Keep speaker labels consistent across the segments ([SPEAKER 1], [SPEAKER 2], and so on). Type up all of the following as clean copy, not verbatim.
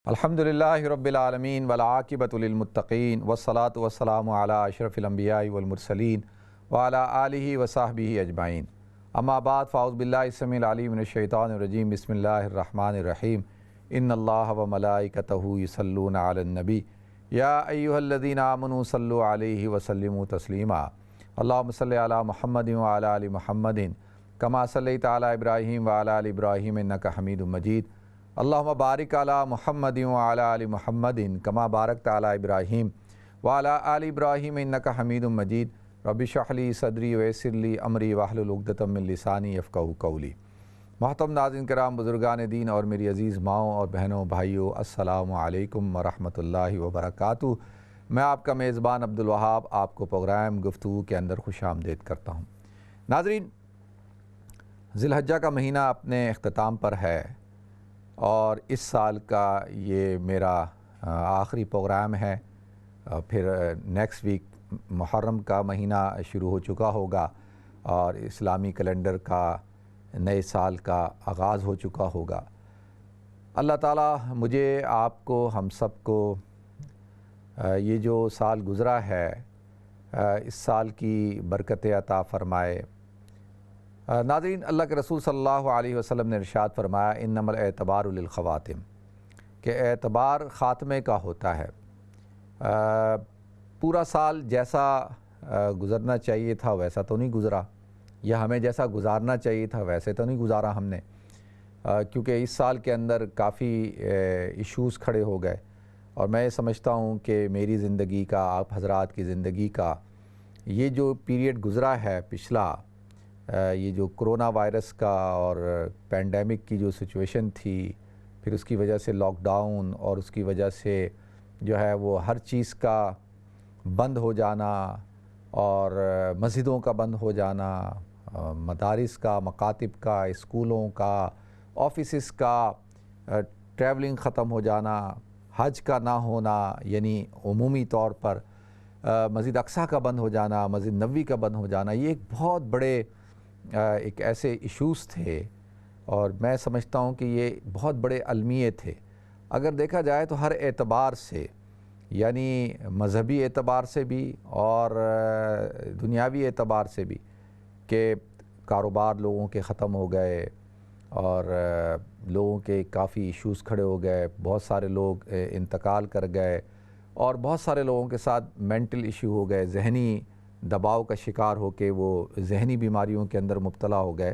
[SPEAKER 1] الحمدللہ رب العالمین والعاقبۃ للمتقین والصلاۃ والسلام علی اشرف الانبیاء والمرسلین وعلی آلہ وصحبہ اجمعین اما بعد فاعوذ باللہ السمیع العلیم من الشیطان الرجیم بسم اللہ الرحمن الرحیم ان اللہ وملائکتہ یصلون علی النبی یا ایہا الذین آمنوا صلوا علیہ وسلموا تسلیما اللہم صلی علی محمد وعلی آل محمد کما صلیت علی ابراہیم وعلی آل ابراہیم انک حمید مجید اللہم بارک علی محمد وعلی آل محمد کما بارکت علی ابراہیم وعلی آل ابراہیم انک حمید مجید رب اشرح لی صدری ویسر لی امری واحلل عقدۃ من لسانی یفقہوا قولی۔ محترم ناظرین کرام، بزرگان دین اور میری عزیز ماؤں اور بہنوں بھائیوں، السلام علیکم ورحمۃ اللہ وبرکاتہ۔ میں آپ کا میزبان عبدالوہاب آپ کو پروگرام گفتگو کے اندر خوش آمدید کرتا ہوں۔ ناظرین، ذی الحجہ کا مہینہ اپنے اختتام پر ہے اور اس سال کا یہ میرا آخری پروگرام ہے۔ پھر نیکسٹ ویک محرم کا مہینہ شروع ہو چکا ہوگا اور اسلامی کیلنڈر کا نئے سال کا آغاز ہو چکا ہوگا۔ اللہ تعالیٰ مجھے، آپ کو، ہم سب کو یہ جو سال گزرا ہے اس سال کی برکت عطا فرمائے۔ ناظرین، اللہ کے رسول صلی اللہ علیہ وسلم نے ارشاد فرمایا انما الاعتبار للخواتم، کہ اعتبار خاتمے کا ہوتا ہے۔ پورا سال جیسا گزرنا چاہیے تھا ویسا تو نہیں گزرا، یا ہمیں جیسا گزارنا چاہیے تھا ویسے تو نہیں گزارا ہم نے، کیونکہ اس سال کے اندر کافی ایشوز کھڑے ہو گئے۔ اور میں سمجھتا ہوں کہ میری زندگی کا، آپ حضرات کی زندگی کا یہ جو پیریڈ گزرا ہے پچھلا، یہ جو کرونا وائرس کا اور پینڈیمک کی جو سچویشن تھی، پھر اس کی وجہ سے لاک ڈاؤن اور اس کی وجہ سے جو ہے وہ ہر چیز کا بند ہو جانا، اور مسجدوں کا بند ہو جانا، مدارس کا، مکاتب کا، اسکولوں کا، آفیسز کا، ٹریولنگ ختم ہو جانا، حج کا نہ ہونا، یعنی عمومی طور پر مسجد اقصیٰ کا بند ہو جانا، مسجد نبوی کا بند ہو جانا، یہ ایک بہت بڑے ایک ایسے ایشوز تھے، اور میں سمجھتا ہوں کہ یہ بہت بڑے المیے تھے۔ اگر دیکھا جائے تو ہر اعتبار سے، یعنی مذہبی اعتبار سے بھی اور دنیاوی اعتبار سے بھی، کہ کاروبار لوگوں کے ختم ہو گئے اور لوگوں کے کافی ایشوز کھڑے ہو گئے، بہت سارے لوگ انتقال کر گئے، اور بہت سارے لوگوں کے ساتھ مینٹل ایشو ہو گئے، ذہنی دباؤ کا شکار ہو کے وہ ذہنی بیماریوں کے اندر مبتلا ہو گئے۔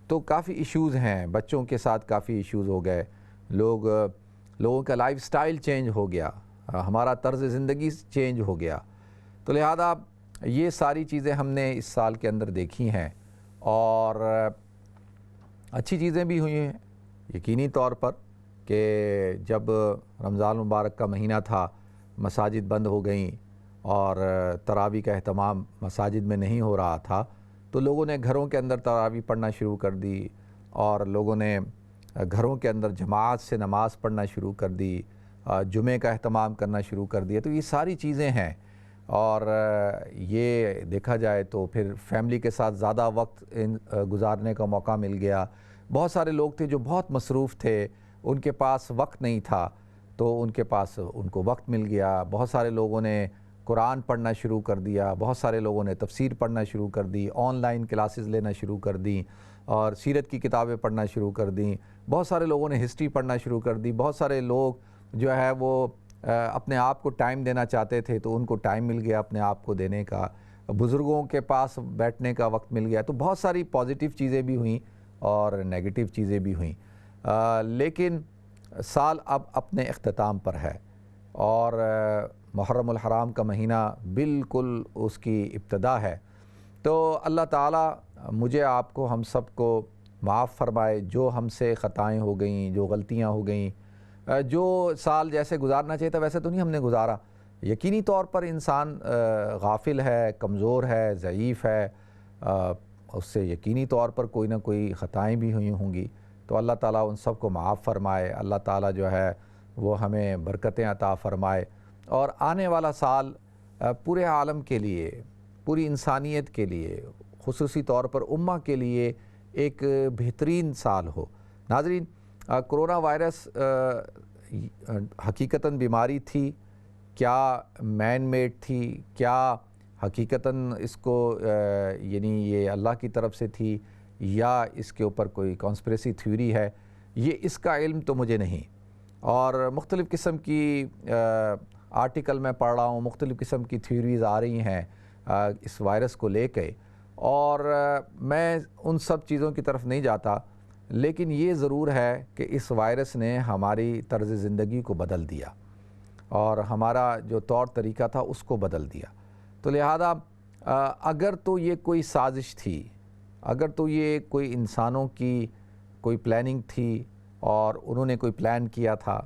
[SPEAKER 1] تو کافی ایشوز ہیں، بچوں کے ساتھ کافی ایشوز ہو گئے، لوگوں کا لائف سٹائل چینج ہو گیا، ہمارا طرز زندگی چینج ہو گیا۔ تو لہذا یہ ساری چیزیں ہم نے اس سال کے اندر دیکھی ہیں، اور اچھی چیزیں بھی ہوئی ہیں یقینی طور پر، کہ جب رمضان مبارک کا مہینہ تھا، مساجد بند ہو گئیں اور تراویح کا اہتمام مساجد میں نہیں ہو رہا تھا، تو لوگوں نے گھروں کے اندر تراویح پڑھنا شروع کر دی، اور لوگوں نے گھروں کے اندر جماعت سے نماز پڑھنا شروع کر دی، جمعے کا اہتمام کرنا شروع کر دیا۔ تو یہ ساری چیزیں ہیں، اور یہ دیکھا جائے تو پھر فیملی کے ساتھ زیادہ وقت گزارنے کا موقع مل گیا۔ بہت سارے لوگ تھے جو بہت مصروف تھے، ان کے پاس وقت نہیں تھا، تو ان کو وقت مل گیا۔ بہت سارے لوگوں نے قرآن پڑھنا شروع کر دیا، بہت سارے لوگوں نے تفسیر پڑھنا شروع کر دی، آن لائن کلاسز لینا شروع کر دیں، اور سیرت کی کتابیں پڑھنا شروع کر دیں۔ بہت سارے لوگوں نے ہسٹری پڑھنا شروع کر دی۔ بہت سارے لوگ جو ہے وہ اپنے آپ کو ٹائم دینا چاہتے تھے، تو ان کو ٹائم مل گیا اپنے آپ کو دینے کا، بزرگوں کے پاس بیٹھنے کا وقت مل گیا۔ تو بہت ساری پازیٹیو چیزیں بھی ہوئیں اور نیگیٹیو چیزیں بھی ہوئیں، لیکن سال اب اپنے اختتام پر ہے، اور محرم الحرام کا مہینہ بالکل اس کی ابتدا ہے۔ تو اللہ تعالیٰ مجھے، آپ کو، ہم سب کو معاف فرمائے، جو ہم سے خطائیں ہو گئیں، جو غلطیاں ہو گئیں، جو سال جیسے گزارنا چاہیے تھا ویسے تو نہیں ہم نے گزارا۔ یقینی طور پر انسان غافل ہے، کمزور ہے، ضعیف ہے، اس سے یقینی طور پر کوئی نہ کوئی خطائیں بھی ہوئی ہوں گی۔ تو اللہ تعالیٰ ان سب کو معاف فرمائے، اللہ تعالیٰ جو ہے وہ ہمیں برکتیں عطا فرمائے، اور آنے والا سال پورے عالم کے لیے، پوری انسانیت کے لیے، خصوصی طور پر امہ کے لیے ایک بہترین سال ہو۔ ناظرین، کرونا وائرس حقیقتاً بیماری تھی، کیا مین میڈ تھی، کیا حقیقتاً اس کو یعنی یہ اللہ کی طرف سے تھی، یا اس کے اوپر کوئی کانسپریسی تھیوری ہے، یہ اس کا علم تو مجھے نہیں۔ اور مختلف قسم کی آرٹیکل میں پڑھ رہا ہوں، مختلف قسم کی تھیوریز آ رہی ہیں اس وائرس کو لے کے، اور میں ان سب چیزوں کی طرف نہیں جاتا، لیکن یہ ضرور ہے کہ اس وائرس نے ہماری طرز زندگی کو بدل دیا اور ہمارا جو طور طریقہ تھا اس کو بدل دیا۔ تو لہذا اگر تو یہ کوئی سازش تھی، اگر تو یہ کوئی انسانوں کی کوئی پلاننگ تھی اور انہوں نے کوئی پلان کیا تھا،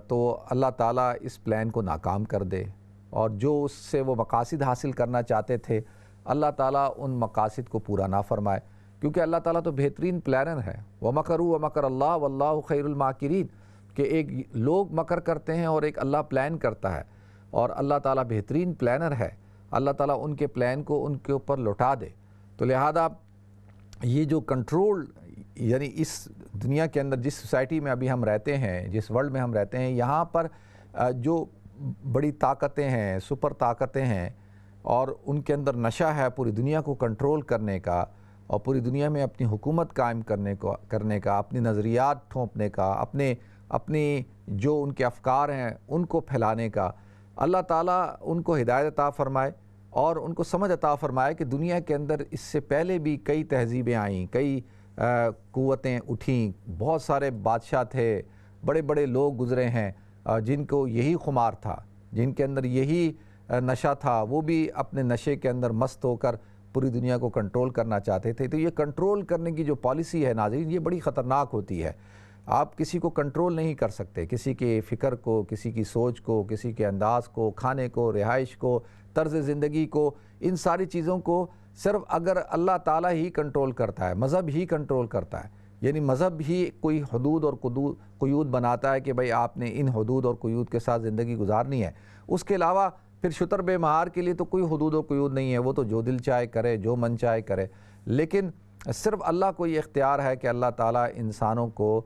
[SPEAKER 1] تو اللہ تعالیٰ اس پلان کو ناکام کر دے، اور جو اس سے وہ مقاصد حاصل کرنا چاہتے تھے اللہ تعالیٰ ان مقاصد کو پورا نہ فرمائے، کیونکہ اللہ تعالیٰ تو بہترین پلانر ہے۔ وَمَكَرُوا وَمَكَرَ اللَّهُ وَاللَّهُ خَيْرُ الْمَاكِرِينَ، کہ ایک لوگ مکر کرتے ہیں اور ایک اللہ پلان کرتا ہے، اور اللہ تعالیٰ بہترین پلانر ہے، اللہ تعالیٰ ان کے پلان کو ان کے اوپر لوٹا دے۔ تو لہذا یہ جو کنٹرول، یعنی اس دنیا کے اندر جس سوسائٹی میں ابھی ہم رہتے ہیں، جس ورلڈ میں ہم رہتے ہیں، یہاں پر جو بڑی طاقتیں ہیں، سپر طاقتیں ہیں، اور ان کے اندر نشہ ہے پوری دنیا کو کنٹرول کرنے کا، اور پوری دنیا میں اپنی حکومت قائم کرنے کا، اپنی نظریات ٹھونپنے کا، اپنی جو ان کے افکار ہیں ان کو پھیلانے کا۔ اللہ تعالیٰ ان کو ہدایت عطا فرمائے اور ان کو سمجھ عطا فرمائے کہ دنیا کے اندر اس سے پہلے بھی کئی تہذیبیں آئیں، کئی قوتیں اٹھیں، بہت سارے بادشاہ تھے، بڑے بڑے لوگ گزرے ہیں جن کو یہی خمار تھا، جن کے اندر یہی نشہ تھا، وہ بھی اپنے نشے کے اندر مست ہو کر پوری دنیا کو کنٹرول کرنا چاہتے تھے۔ تو یہ کنٹرول کرنے کی جو پالیسی ہے ناظرین، یہ بڑی خطرناک ہوتی ہے۔ آپ کسی کو کنٹرول نہیں کر سکتے، کسی کے فکر کو، کسی کی سوچ کو، کسی کے انداز کو، کھانے کو، رہائش کو، طرز زندگی کو، ان ساری چیزوں کو صرف اگر اللہ تعالیٰ ہی کنٹرول کرتا ہے، مذہب ہی کنٹرول کرتا ہے، یعنی مذہب ہی کوئی حدود اور قیود بناتا ہے کہ بھئی آپ نے ان حدود اور قیود کے ساتھ زندگی گزارنی ہے۔ اس کے علاوہ پھر شتر بے مہار کے لیے تو کوئی حدود و قیود نہیں ہے، وہ تو جو دل چاہے کرے، جو من چاہے کرے۔ لیکن صرف اللہ کو یہ اختیار ہے کہ اللہ تعالیٰ انسانوں کو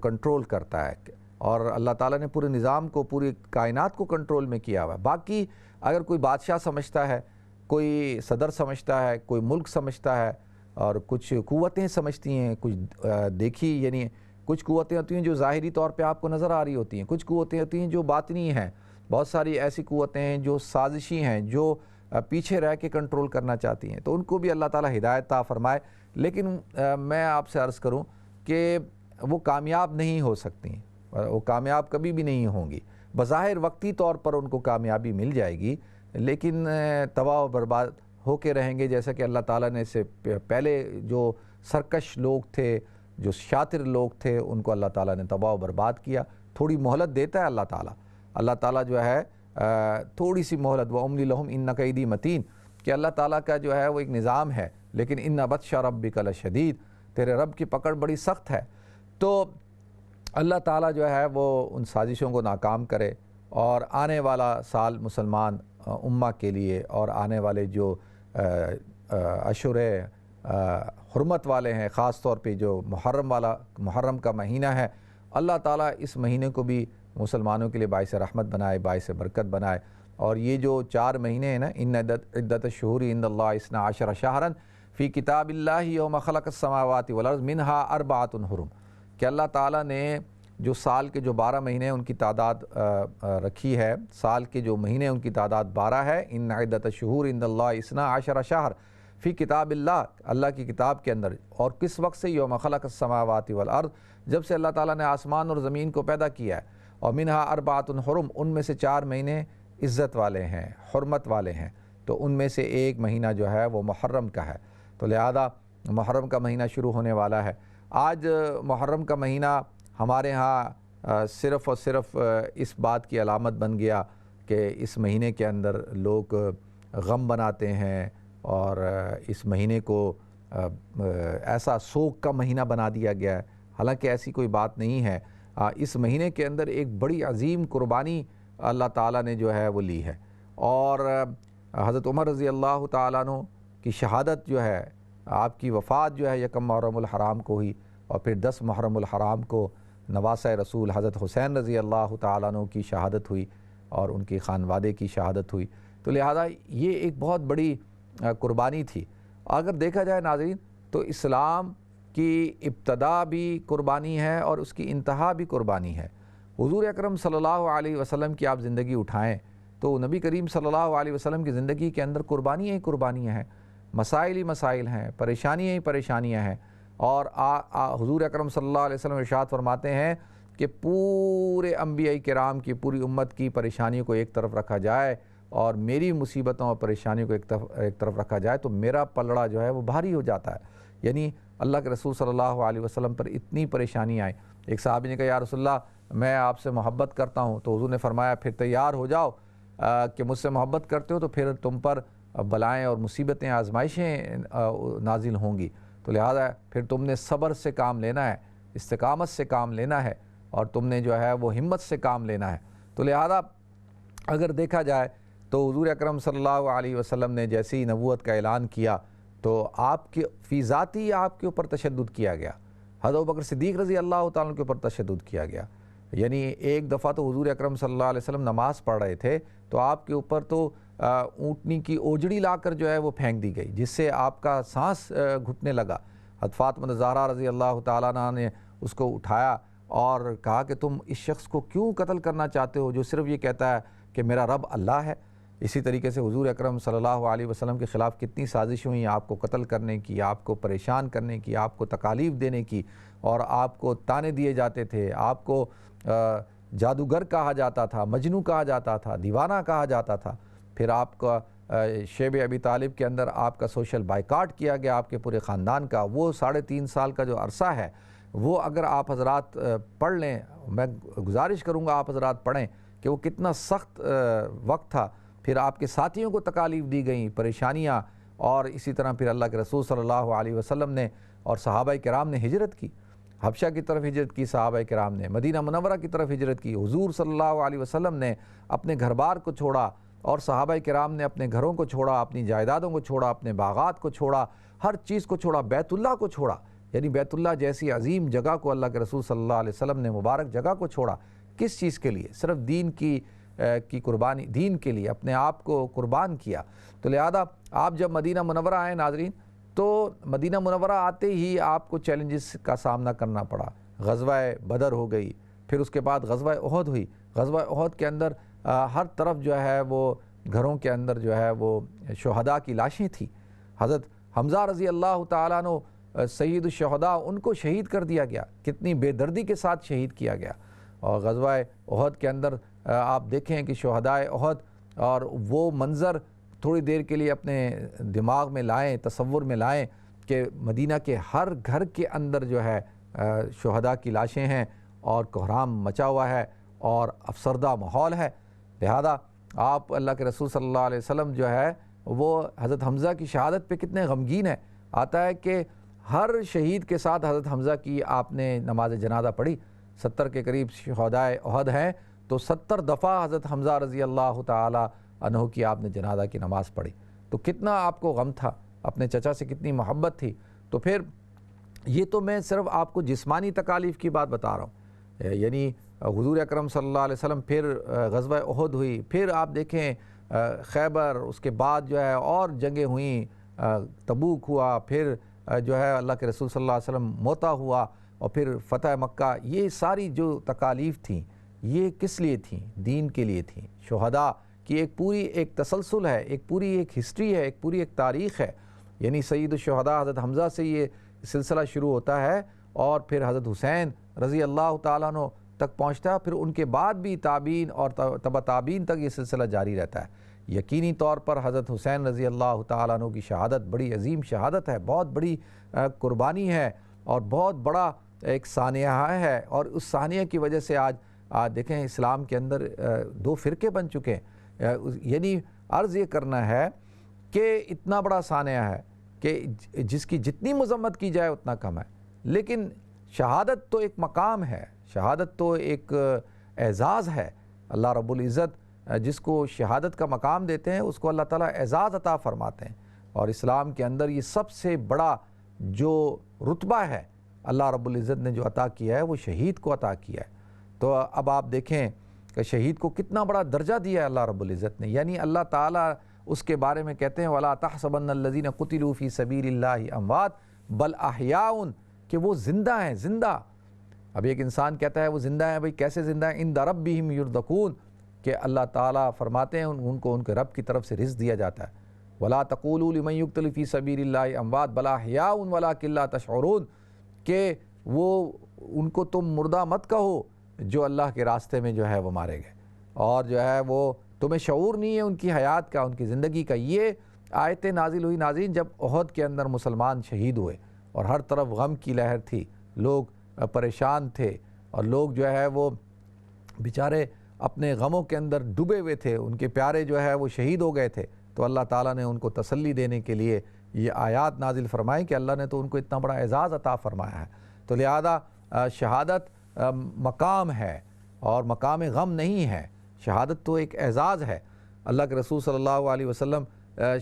[SPEAKER 1] کنٹرول کرتا ہے، اور اللہ تعالیٰ نے پورے نظام کو، پوری کائنات کو کنٹرول میں کیا ہوا ہے۔ باقی اگر کوئی بادشاہ سمجھتا ہے، کوئی صدر سمجھتا ہے، کوئی ملک سمجھتا ہے، اور کچھ قوتیں سمجھتی ہیں، کچھ دیکھی، یعنی کچھ قوتیں ہوتی ہیں جو ظاہری طور پہ آپ کو نظر آ رہی ہوتی ہیں، کچھ قوتیں ہوتی ہیں جو باطنی ہیں، بہت ساری ایسی قوتیں ہیں جو سازشی ہیں، جو پیچھے رہ کے کنٹرول کرنا چاہتی ہیں، تو ان کو بھی اللہ تعالیٰ ہدایت عطا فرمائے۔ لیکن میں آپ سے عرض کروں کہ وہ کامیاب نہیں ہو سکتی، وہ کامیاب کبھی بھی نہیں ہوں گی۔ بظاہر وقتی طور پر ان کو کامیابی مل جائے گی، لیکن تباہ و برباد ہو کے رہیں گے، جیسا کہ اللہ تعالیٰ نے اس سے پہلے جو سرکش لوگ تھے، جو شاطر لوگ تھے، ان کو اللہ تعالیٰ نے تباہ و برباد کیا۔ تھوڑی مہلت دیتا ہے اللہ تعالیٰ، اللہ تعالیٰ جو ہے تھوڑی سی مہلت، وَأُمْلِي لَهُمْ إِنَّ كَيْدِي مَتِينٌ، کہ اللہ تعالیٰ کا جو ہے وہ ایک نظام ہے، لیکن إِنَّ بَطْشَ رَبِّكَ لَشَدِيدٌ، تیرے رب کی پکڑ بڑی سخت ہے۔ تو اللہ تعالیٰ جو ہے وہ ان سازشوں کو ناکام کرے، اور آنے والا سال مسلمان امہ کے لیے، اور آنے والے جو اشہر حرمت والے ہیں، خاص طور پہ جو محرم کا مہینہ ہے، اللہ تعالیٰ اس مہینے کو بھی مسلمانوں کے لیے باعث رحمت بنائے، باعث برکت بنائے۔ اور یہ جو 4 مہینے ہیں نا، ان عدت الشہور عند اللہ 12 شہرا فی کتاب اللہ یوم خلق السماوات والارض منہا 4 حرم، کہ اللہ تعالیٰ نے جو سال کے جو 12 مہینے ہیں ان کی تعداد رکھی ہے، سال کے جو مہینے ان کی تعداد 12 ہے۔ ان عدت الشہور عند اللہ 12 شہر فی کتاب اللہ، اللہ کی کتاب کے اندر، اور کس وقت سے؟ یوم خلق السماوات والارض، جب سے اللہ تعالیٰ نے آسمان اور زمین کو پیدا کیا ہے۔ اور منہا 4 حرم، ان میں سے 4 مہینے عزت والے ہیں، حرمت والے ہیں، تو ان میں سے ایک مہینہ جو ہے وہ محرم کا ہے۔ تو لہذا محرم کا مہینہ شروع ہونے والا ہے۔ آج محرم کا مہینہ ہمارے ہاں صرف اور صرف اس بات کی علامت بن گیا کہ اس مہینے کے اندر لوگ غم بناتے ہیں، اور اس مہینے کو ایسا سوگ کا مہینہ بنا دیا گیا ہے، حالانکہ ایسی کوئی بات نہیں ہے۔ اس مہینے کے اندر ایک بڑی عظیم قربانی اللہ تعالیٰ نے جو ہے وہ لی ہے، اور حضرت عمر رضی اللہ تعالیٰ عنہ کی شہادت جو ہے، آپ کی وفات جو ہے 1 محرم الحرام کو ہوئی، اور پھر 10 محرم الحرام کو نواسۂ رسول حضرت حسین رضی اللہ تعالیٰ عنہ کی شہادت ہوئی اور ان کی خانوادے کی شہادت ہوئی، تو لہذا یہ ایک بہت بڑی قربانی تھی۔ اگر دیکھا جائے ناظرین تو اسلام کی ابتدا بھی قربانی ہے اور اس کی انتہا بھی قربانی ہے۔ حضور اکرم صلی اللہ علیہ وسلم کی آپ زندگی اٹھائیں تو نبی کریم صلی اللہ علیہ وسلم کی زندگی کے اندر قربانیاں ہی قربانیاں ہیں، مسائل ہی مسائل ہیں، پریشانیاں ہی پریشانیاں ہیں، اور حضور اکرم صلی اللہ علیہ وسلم ارشاد فرماتے ہیں کہ پورے انبیاء کرام کی پوری امت کی پریشانیوں کو ایک طرف رکھا جائے اور میری مصیبتوں اور پریشانیوں کو ایک طرف رکھا جائے تو میرا پلڑا جو ہے وہ بھاری ہو جاتا ہے۔ یعنی اللہ کے رسول صلی اللہ علیہ وسلم پر اتنی پریشانی آئی۔ ایک صحابی نے کہا یا رسول اللہ میں آپ سے محبت کرتا ہوں، تو حضور نے فرمایا پھر تیار ہو جاؤ کہ مجھ سے محبت کرتے ہو تو پھر تم پر بلائیں اور مصیبتیں آزمائشیں نازل ہوں گی، تو لہذا پھر تم نے صبر سے کام لینا ہے، استقامت سے کام لینا ہے، اور تم نے جو ہے وہ ہمت سے کام لینا ہے۔ تو لہذا اگر دیکھا جائے تو حضور اکرم صلی اللہ علیہ وسلم نے جیسے ہی نبوت کا اعلان کیا تو آپ کے فی ذاتی آپ کے اوپر تشدد کیا گیا، حضرت ابوبکر صدیق رضی اللہ تعالیٰ کے اوپر تشدد کیا گیا۔ یعنی ایک دفعہ تو حضور اکرم صلی اللہ علیہ وسلم نماز پڑھ رہے تھے تو آپ کے اوپر تو اونٹنی کی اوجڑی لا کر جو ہے وہ پھینک دی گئی، جس سے آپ کا سانس گھٹنے لگا۔ حضرت فاطمہ زہرا رضی اللہ تعالیٰ عنہ نے اس کو اٹھایا اور کہا کہ تم اس شخص کو کیوں قتل کرنا چاہتے ہو جو صرف یہ کہتا ہے کہ میرا رب اللہ ہے۔ اسی طریقے سے حضور اکرم صلی اللہ علیہ وسلم کے خلاف کتنی سازش ہوئیں آپ کو قتل کرنے کی، آپ کو پریشان کرنے کی، آپ کو تکالیف دینے کی، اور آپ کو طعنے دیے جاتے تھے، آپ کو جادوگر کہا جاتا تھا، مجنوں کہا جاتا تھا، دیوانہ کہا جاتا تھا۔ پھر آپ کا شیب ابی طالب کے اندر آپ کا سوشل بائیکاٹ کیا گیا، آپ کے پورے خاندان کا۔ وہ 3.5 سال کا جو عرصہ ہے وہ اگر آپ حضرات پڑھ لیں، میں گزارش کروں گا آپ حضرات پڑھیں کہ وہ کتنا سخت وقت تھا۔ پھر آپ کے ساتھیوں کو تکالیف دی گئیں، پریشانیاں، اور اسی طرح پھر اللہ کے رسول صلی اللہ علیہ وسلم نے اور صحابہ کرام نے ہجرت کی، حبشہ کی طرف ہجرت کی، صحابہ کرام نے مدینہ منورہ کی طرف ہجرت کی، حضور صلی اللہ علیہ وسلم نے اپنے گھر بار کو چھوڑا اور صحابہ کرام نے اپنے گھروں کو چھوڑا، اپنی جائیدادوں کو چھوڑا، اپنے باغات کو چھوڑا، ہر چیز کو چھوڑا، بیت اللہ کو چھوڑا، یعنی بیت اللہ جیسی عظیم جگہ کو اللہ کے رسول صلی اللہ علیہ وسلم نے مبارک جگہ کو چھوڑا۔ کس چیز کے لیے؟ صرف دین کی قربانی، دین کے لیے اپنے آپ کو قربان کیا۔ تو لہذا آپ جب مدینہ منورہ آئے ناظرین تو مدینہ منورہ آتے ہی آپ کو چیلنجز کا سامنا کرنا پڑا۔ غزوہ بدر ہو گئی، پھر اس کے بعد غزوہ احد ہوئی۔ غزوہ احد کے اندر ہر طرف جو ہے وہ گھروں کے اندر جو ہے وہ شہداء کی لاشیں تھیں۔ حضرت حمزہ رضی اللہ تعالیٰ عنہ سید الشہداء، ان کو شہید کر دیا گیا، کتنی بے دردی کے ساتھ شہید کیا گیا۔ اور غزوہ احد کے اندر آپ دیکھیں کہ شہداء احد، اور وہ منظر تھوڑی دیر کے لیے اپنے دماغ میں لائیں، تصور میں لائیں کہ مدینہ کے ہر گھر کے اندر جو ہے شہداء کی لاشیں ہیں اور کوہرام مچا ہوا ہے اور افسردہ ماحول ہے۔ لہذا آپ اللہ کے رسول صلی اللہ علیہ وسلم جو ہے وہ حضرت حمزہ کی شہادت پہ کتنے غمگین ہیں۔ آتا ہے کہ ہر شہید کے ساتھ حضرت حمزہ کی آپ نے نماز جنازہ پڑھی۔ 70 کے قریب شہداء احد ہیں تو 70 دفعہ حضرت حمزہ رضی اللہ تعالی عنہ کی آپ نے جنازہ کی نماز پڑھی۔ تو کتنا آپ کو غم تھا، اپنے چچا سے کتنی محبت تھی۔ تو پھر یہ تو میں صرف آپ کو جسمانی تکالیف کی بات بتا رہا ہوں، یعنی حضور اکرم صلی اللہ علیہ وسلم، پھر غزوہ احد ہوئی، پھر آپ دیکھیں خیبر، اس کے بعد جو ہے اور جنگیں ہوئیں، تبوک ہوا، پھر جو ہے اللہ کے رسول صلی اللہ علیہ وسلم موتا ہوا، اور پھر فتح مکہ۔ یہ ساری جو تکالیف تھیں یہ کس لیے تھیں؟ دین کے لیے تھیں۔ شہداء کی ایک تسلسل ہے، ایک ہسٹری ہے، ایک تاریخ ہے۔ یعنی سید الشہداء حضرت حمزہ سے یہ سلسلہ شروع ہوتا ہے اور پھر حضرت حسین رضی اللہ تعالیٰ عنہ تک پہنچتا ہے، پھر ان کے بعد بھی تابعین اور تبع تابعین تک یہ سلسلہ جاری رہتا ہے۔ یقینی طور پر حضرت حسین رضی اللہ تعالیٰ عنہ کی شہادت بڑی عظیم شہادت ہے، بہت بڑی قربانی ہے اور بہت بڑا ایک سانحہ ہے، اور اس سانحے کی وجہ سے آج دیکھیں اسلام کے اندر 2 فرقے بن چکے ہیں۔ یعنی عرض یہ کرنا ہے کہ اتنا بڑا سانحہ ہے کہ جس کی جتنی مذمت کی جائے اتنا کم ہے، لیکن شہادت تو ایک مقام ہے، شہادت تو ایک اعزاز ہے۔ اللہ رب العزت جس کو شہادت کا مقام دیتے ہیں اس کو اللہ تعالیٰ اعزاز عطا فرماتے ہیں، اور اسلام کے اندر یہ سب سے بڑا جو رتبہ ہے اللہ رب العزت نے جو عطا کیا ہے وہ شہید کو عطا کیا ہے۔ تو اب آپ دیکھیں کہ شہید کو کتنا بڑا درجہ دیا ہے اللہ رب العزت نے، یعنی اللہ تعالیٰ اس کے بارے میں کہتے ہیں وَلَا تَحْسَبَنَّ الَّذِينَ قُتِلُوا فِي سَبِيلِ اللَّهِ أَمْوَاتٌ بَلْ أَحْيَاءٌ، کہ وہ زندہ ہیں، زندہ۔ اب ایک انسان کہتا ہے وہ زندہ ہیں، بھئی کیسے زندہ ہیں؟ عِنْدَ رَبِّهِمْ يُرْزَقُونَ، کہ اللہ تعالیٰ فرماتے ہیں ان کو ان کے رب کی طرف سے رزق دیا جاتا ہے۔ وَلَا تَقُولُوا لِمَنْ يُقْتَلُ فِي سَبِيلِ اللَّهِ أَمْوَاتٌ بَلْ أَحْيَاءٌ وَلَكِنْ لَا تَشْعُرُونَ، کہ وہ ان کو تم مردہ مت کہو جو اللہ کے راستے میں جو ہے وہ مارے گئے، اور جو ہے وہ تمہیں شعور نہیں ہے ان کی حیات کا، ان کی زندگی کا۔ یہ آیتیں نازل ہوئی ناظرین جب احد کے اندر مسلمان شہید ہوئے اور ہر طرف غم کی لہر تھی، لوگ پریشان تھے، اور لوگ جو ہے وہ بیچارے اپنے غموں کے اندر ڈوبے ہوئے تھے، ان کے پیارے جو ہے وہ شہید ہو گئے تھے، تو اللہ تعالیٰ نے ان کو تسلی دینے کے لیے یہ آیات نازل فرمائی کہ اللہ نے تو ان کو اتنا بڑا اعزاز عطا فرمایا ہے۔ تو لہذا شہادت مقام ہے اور مقام غم نہیں ہے، شہادت تو ایک اعزاز ہے۔ اللہ کے رسول صلی اللہ علیہ وسلم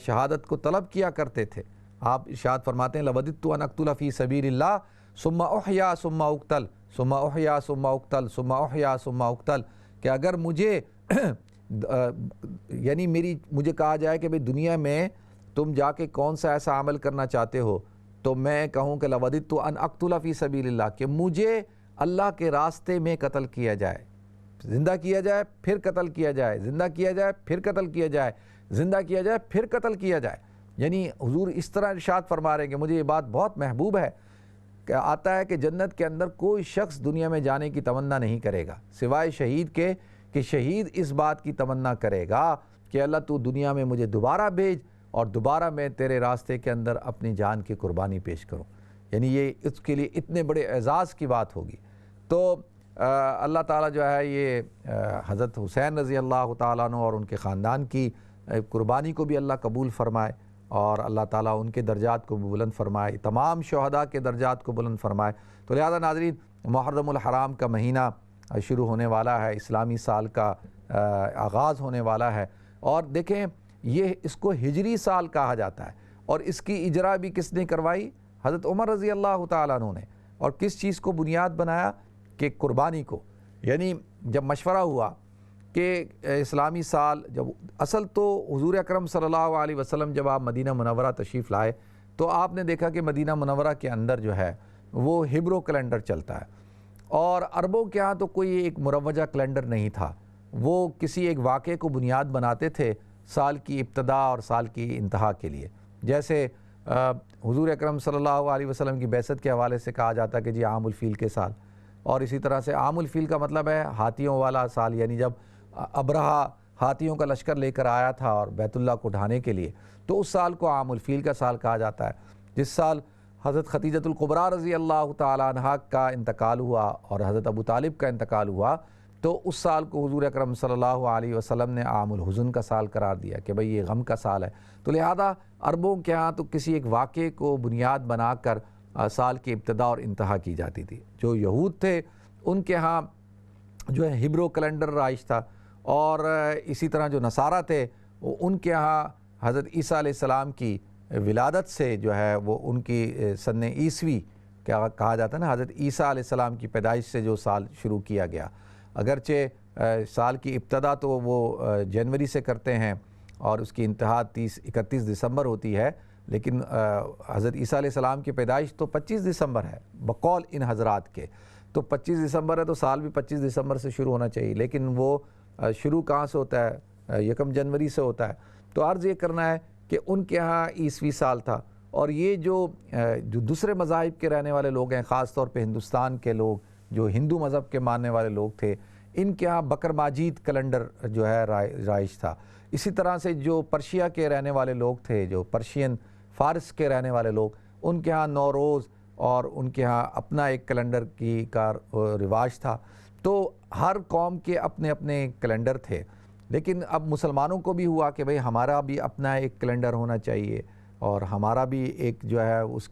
[SPEAKER 1] شہادت کو طلب کیا کرتے تھے۔ آپ ارشاد فرماتے ہیں لَوَدِدتُّ أَنْ أَقْتُلَ فِي سَبِيلِ اللَّهِ ثُمَّ أُحْيَا ثُمَّ أُقْتَلْ ثُمَّ أُحْيَا ثُمَّ أُقْتَلْ ثُمَّ أُحْيَا ثُمَّ أُقْتَلْ، کہ اگر مجھے یعنی مجھے کہا جائے کہ بھئی دنیا میں تم جا کے کون سا ایسا عمل کرنا چاہتے ہو، تو میں کہوں کہ لَوَدِدتُّ أَنْ أَقْتُلَ فِي سَبِيلِ اللَّهِ، کہ مجھے اللہ کے راستے میں قتل کیا جائے، زندہ کیا جائے پھر قتل کیا جائے، زندہ کیا جائے پھر قتل کیا جائے، زندہ کیا جائے پھر قتل کیا جائے۔ یعنی حضور اس طرح ارشاد فرما رہے ہیں کہ مجھے یہ بات بہت محبوب ہے کہ آتا ہے کہ جنت کے اندر کوئی شخص دنیا میں جانے کی تمنا نہیں کرے گا سوائے شہید کے، کہ شہید اس بات کی تمنا کرے گا کہ اللہ تو دنیا میں مجھے دوبارہ بھیج اور دوبارہ میں تیرے راستے کے اندر اپنی جان کی قربانی پیش کروں۔ یعنی یہ اس کے لیے اتنے بڑے اعزاز کی بات ہوگی۔ تو اللہ تعالیٰ جو ہے یہ حضرت حسین رضی اللہ تعالیٰ عنہ اور ان کے خاندان کی قربانی کو بھی اللہ قبول فرمائے، اور اللہ تعالیٰ ان کے درجات کو بلند فرمائے، تمام شہداء کے درجات کو بلند فرمائے۔ تو لہذا ناظرین محرم الحرام کا مہینہ شروع ہونے والا ہے، اسلامی سال کا آغاز ہونے والا ہے، اور دیکھیں یہ اس کو ہجری سال کہا جاتا ہے، اور اس کی اجرا بھی کس نے کروائی؟ حضرت عمر رضی اللہ تعالیٰ عنہ نے۔ اور کس چیز کو بنیاد بنایا؟ کہ قربانی کو۔ یعنی جب مشورہ ہوا کہ اسلامی سال، جب اصل تو حضور اکرم صلی اللہ علیہ وسلم جب آپ مدینہ منورہ تشریف لائے تو آپ نے دیکھا کہ مدینہ منورہ کے اندر جو ہے وہ ہبرو کیلنڈر چلتا ہے، اور عربوں کے ہاں تو کوئی ایک مروجہ کیلنڈر نہیں تھا، وہ کسی ایک واقعے کو بنیاد بناتے تھے سال کی ابتدا اور سال کی انتہا کے لیے۔ جیسے حضور اکرم صلی اللہ علیہ وسلم کی بعثت کے حوالے سے کہا جاتا ہے کہ جی عام الفیل کے سال، اور اسی طرح سے عام الفیل کا مطلب ہے ہاتھیوں والا سال، یعنی جب ابرہہ ہاتھیوں کا لشکر لے کر آیا تھا اور بیت اللہ کو ڈھانے کے لیے، تو اس سال کو عام الفیل کا سال کہا جاتا ہے۔ جس سال حضرت خدیجۃ الکبریٰ رضی اللہ تعالیٰ عنہا کا انتقال ہوا اور حضرت ابو طالب کا انتقال ہوا، تو اس سال کو حضور اکرم صلی اللہ علیہ وسلم نے عام الحزن کا سال قرار دیا کہ بھئی یہ غم کا سال ہے۔ تو لہذا عربوں کے ہاں تو کسی ایک واقعے کو بنیاد بنا کر سال کی ابتدا اور انتہا کی جاتی تھی۔ جو یہود تھے ان کے ہاں جو ہے ہبرو کیلنڈر رائج تھا، اور اسی طرح جو نصارہ تھے ان کے ہاں حضرت عیسیٰ علیہ السلام کی ولادت سے جو ہے وہ ان کی سن عیسوی کیا کہا جاتا ہے نا، حضرت عیسیٰ علیہ السلام کی پیدائش سے جو سال شروع کیا گیا، اگرچہ سال کی ابتدا تو وہ جنوری سے کرتے ہیں اور اس کی انتہا 31 دسمبر ہوتی ہے، لیکن حضرت عیسیٰ علیہ السلام کی پیدائش تو 25 دسمبر ہے بقول ان حضرات کے۔ تو 25 دسمبر ہے تو سال بھی 25 دسمبر سے شروع ہونا چاہیے، لیکن وہ شروع کہاں سے ہوتا ہے؟ 1 جنوری سے ہوتا ہے۔ تو عرض یہ کرنا ہے کہ ان کے ہاں عیسوی سال تھا، اور یہ جو دوسرے مذاہب کے رہنے والے لوگ ہیں، خاص طور پہ ہندوستان کے لوگ جو ہندو مذہب کے ماننے والے لوگ تھے، ان کے ہاں بکر ماجید کیلنڈر جو ہے رائج تھا۔ اسی طرح سے جو پرشیا کے رہنے والے لوگ تھے، جو پرشین فارس کے رہنے والے لوگ، ان کے ہاں نوروز اور ان کے ہاں اپنا ایک کیلنڈر کا رواج تھا۔ تو ہر قوم کے اپنے اپنے کیلنڈر تھے، لیکن اب مسلمانوں کو بھی ہوا کہ بھئی ہمارا بھی اپنا ایک کیلنڈر ہونا چاہیے، اور ہمارا بھی ایک جو ہے اس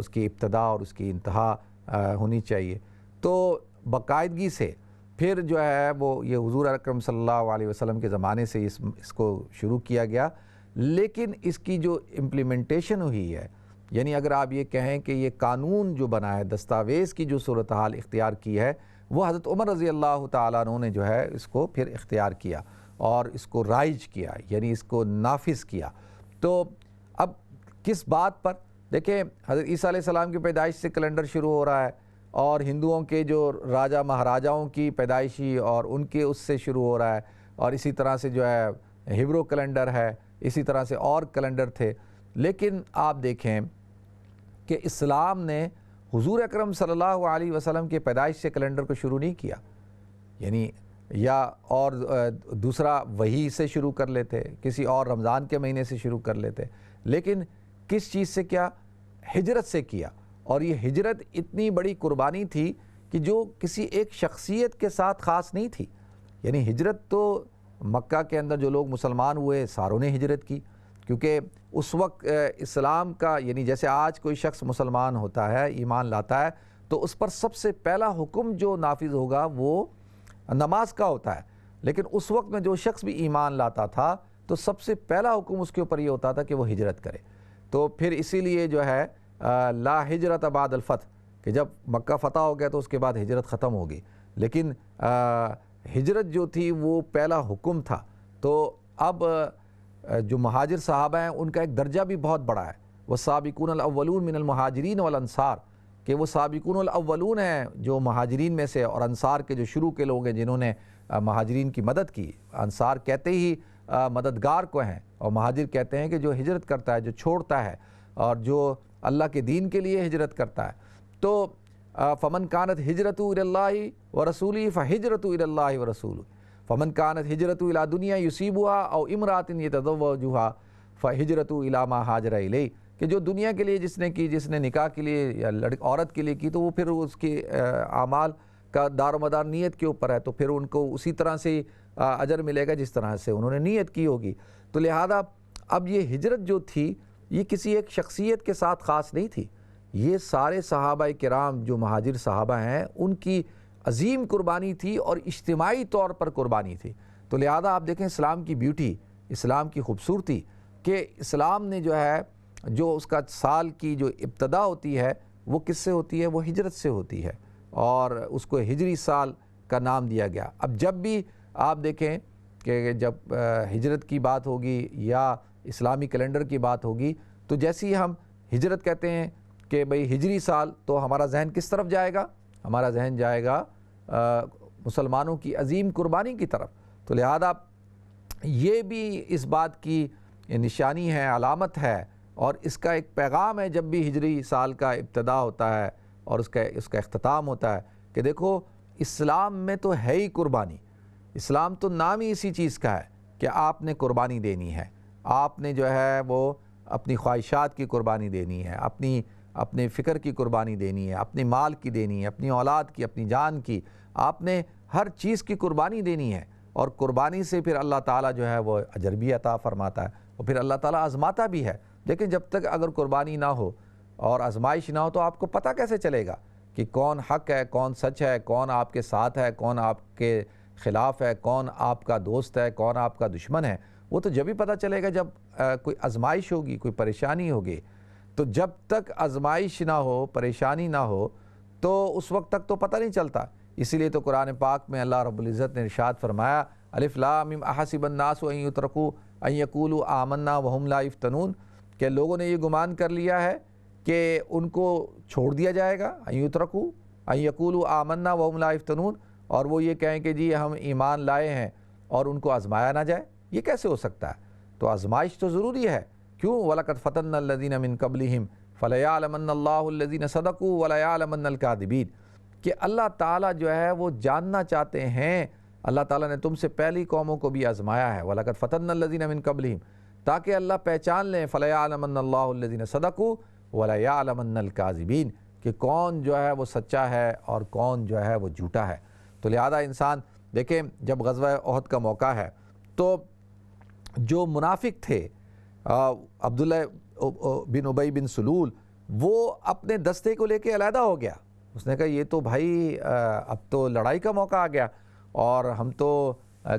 [SPEAKER 1] کی ابتدا اور اس کی انتہا ہونی چاہیے۔ تو باقاعدگی سے پھر جو ہے وہ یہ حضور اکرم صلی اللہ علیہ وسلم کے زمانے سے اس کو شروع کیا گیا، لیکن اس کی جو امپلیمنٹیشن ہوئی ہے یعنی اگر آپ یہ کہیں کہ یہ قانون جو بنا ہے، دستاویز کی جو صورتحال اختیار کی ہے، وہ حضرت عمر رضی اللہ تعالیٰ عنہ نے جو ہے اس کو پھر اختیار کیا اور اس کو رائج کیا، یعنی اس کو نافذ کیا۔ تو اب کس بات پر؟ دیکھیں حضرت عیسیٰ علیہ السلام کی پیدائش سے کیلنڈر شروع ہو رہا ہے، اور ہندوؤں کے جو راجہ مہاراجاؤں کی پیدائشی اور ان کے اس سے شروع ہو رہا ہے، اور اسی طرح سے جو ہے ہیبرو کیلنڈر ہے، اسی طرح سے اور کیلنڈر تھے۔ لیکن آپ دیکھیں کہ اسلام نے حضور اکرم صلی اللہ علیہ وسلم کے پیدائش سے کیلنڈر کو شروع نہیں کیا، یعنی یا اور دوسرا وحی سے شروع کر لیتے، کسی اور رمضان کے مہینے سے شروع کر لیتے، لیکن کس چیز سے کیا؟ ہجرت سے کیا۔ اور یہ ہجرت اتنی بڑی قربانی تھی کہ جو کسی ایک شخصیت کے ساتھ خاص نہیں تھی، یعنی ہجرت تو مکہ کے اندر جو لوگ مسلمان ہوئے ساروں نے ہجرت کی، کیونکہ اس وقت اسلام کا، یعنی جیسے آج کوئی شخص مسلمان ہوتا ہے، ایمان لاتا ہے، تو اس پر سب سے پہلا حکم جو نافذ ہوگا وہ نماز کا ہوتا ہے، لیکن اس وقت میں جو شخص بھی ایمان لاتا تھا تو سب سے پہلا حکم اس کے اوپر یہ ہوتا تھا کہ وہ ہجرت کرے۔ تو پھر اسی لیے جو ہے لا ہجرت بعد الفتح، کہ جب مکہ فتح ہو گیا تو اس کے بعد ہجرت ختم ہوگی، لیکن ہجرت جو تھی وہ پہلا حکم تھا۔ تو اب جو مہاجر صحابہ ہیں ان کا ایک درجہ بھی بہت بڑا ہے، وہ سابقون الاولون من المہاجرین والانصار، کہ وہ سابقون الاولون ہیں جو مہاجرین میں سے اور انصار کے جو شروع کے لوگ ہیں جنہوں نے مہاجرین کی مدد کی۔ انصار کہتے ہی مددگار کو ہیں، اور مہاجر کہتے ہیں کہ جو ہجرت کرتا ہے، جو چھوڑتا ہے اور جو اللہ کے دین کے لیے ہجرت کرتا ہے۔ تو فمن کانت ہجرت الی اللہ ورسولہ فہجرت الی اللہ ورسولہ، فمن کانت ہجرت الی دنیا یصیبها او امرأۃ یتزوجها فہجرت الی ما ہاجر الیہ، کہ جو دنیا کے لیے جس نے کی، جس نے نکاح کے لیے یا عورت کے لیے کی، تو وہ پھر اس کے اعمال کا دار و مدار نیت کے اوپر ہے، تو پھر ان کو اسی طرح سے اجر ملے گا جس طرح سے انہوں نے نیت کی ہوگی۔ تو لہذا اب یہ ہجرت جو تھی یہ کسی ایک شخصیت کے ساتھ خاص نہیں تھی، یہ سارے صحابہ کرام جو مہاجر صحابہ ہیں ان کی عظیم قربانی تھی اور اجتماعی طور پر قربانی تھی۔ تو لہذا آپ دیکھیں اسلام کی بیوٹی، اسلام کی خوبصورتی، کہ اسلام نے جو ہے جو اس کا سال کی جو ابتدا ہوتی ہے وہ کس سے ہوتی ہے؟ وہ ہجرت سے ہوتی ہے، اور اس کو ہجری سال کا نام دیا گیا۔ اب جب بھی آپ دیکھیں کہ جب ہجرت کی بات ہوگی یا اسلامی کیلنڈر کی بات ہوگی، تو جیسے ہی ہم ہجرت کہتے ہیں کہ بھئی ہجری سال، تو ہمارا ذہن کس طرف جائے گا؟ ہمارا ذہن جائے گا مسلمانوں کی عظیم قربانی کی طرف۔ تو لہذا یہ بھی اس بات کی نشانی ہے، علامت ہے، اور اس کا ایک پیغام ہے جب بھی ہجری سال کا ابتدا ہوتا ہے اور اس کا اختتام ہوتا ہے، کہ دیکھو اسلام میں تو ہے ہی قربانی، اسلام تو نام ہی اسی چیز کا ہے کہ آپ نے قربانی دینی ہے، آپ نے جو ہے وہ اپنی خواہشات کی قربانی دینی ہے، اپنے فکر کی قربانی دینی ہے، اپنے مال کی دینی ہے، اپنی اولاد کی، اپنی جان کی، آپ نے ہر چیز کی قربانی دینی ہے، اور قربانی سے پھر اللہ تعالیٰ جو ہے وہ اجر بھی عطا فرماتا ہے، اور پھر اللہ تعالیٰ آزماتا بھی ہے۔ لیکن جب تک اگر قربانی نہ ہو اور آزمائش نہ ہو تو آپ کو پتہ کیسے چلے گا کہ کون حق ہے، کون سچ ہے، کون آپ کے ساتھ ہے، کون آپ کے خلاف ہے، کون آپ کا دوست ہے، کون آپ کا دشمن ہے؟ وہ تو جب ہی پتہ چلے گا جب کوئی آزمائش ہوگی، کوئی پریشانی ہوگی۔ تو جب تک آزمائش نہ ہو، پریشانی نہ ہو، تو اس وقت تک تو پتہ نہیں چلتا۔ اسی لیے تو قرآن پاک میں اللہ رب العزت نے ارشاد فرمایا الف لام میم احسب الناس ان یترکوا ان یقولوا آمنا وهم لا یفتنون، کہ لوگوں نے یہ گمان کر لیا ہے کہ ان کو چھوڑ دیا جائے گا، ان یترکوا ان یقولوا آمنا وهم لا یفتنون، اور وہ یہ کہیں کہ جی ہم ایمان لائے ہیں اور ان کو آزمایا نہ جائے، یہ کیسے ہو سکتا ہے؟ تو آزمائش تو ضروری ہے۔ کیوں؟ وَلَقَدْ فَتَنَّا الَّذِينَ مِن قَبْلِهِمْ فَلَيَعْلَمَنَّ اللَّهُ الَّذِينَ صَدَقُوا وَلَيَعْلَمَنَّ الْكَاذِبِينَ، کہ اللہ تعالیٰ جو ہے وہ جاننا چاہتے ہیں، اللہ تعالیٰ نے تم سے پہلی قوموں کو بھی آزمایا ہے، وَلَقَدْ فَتَنَّا الَّذِينَ مِن قَبْلِهِمْ، تاکہ اللہ پہچان لیں فَلَيَعْلَمَنَّ اللَّهُ الَّذِينَ صَدَقُوا وَلَيَعْلَمَنَّ الْكَاذِبِينَ، کہ کون جو ہے وہ سچا ہے اور کون جو ہے وہ جھوٹا ہے۔ تو لہذا انسان دیکھیں جب غزوہ احد کا موقع ہے تو جو منافق تھے عبداللہ بن ابی بن سلول، وہ اپنے دستے کو لے کے علیحدہ ہو گیا۔ اس نے کہا یہ تو بھائی اب تو لڑائی کا موقع آ گیا اور ہم تو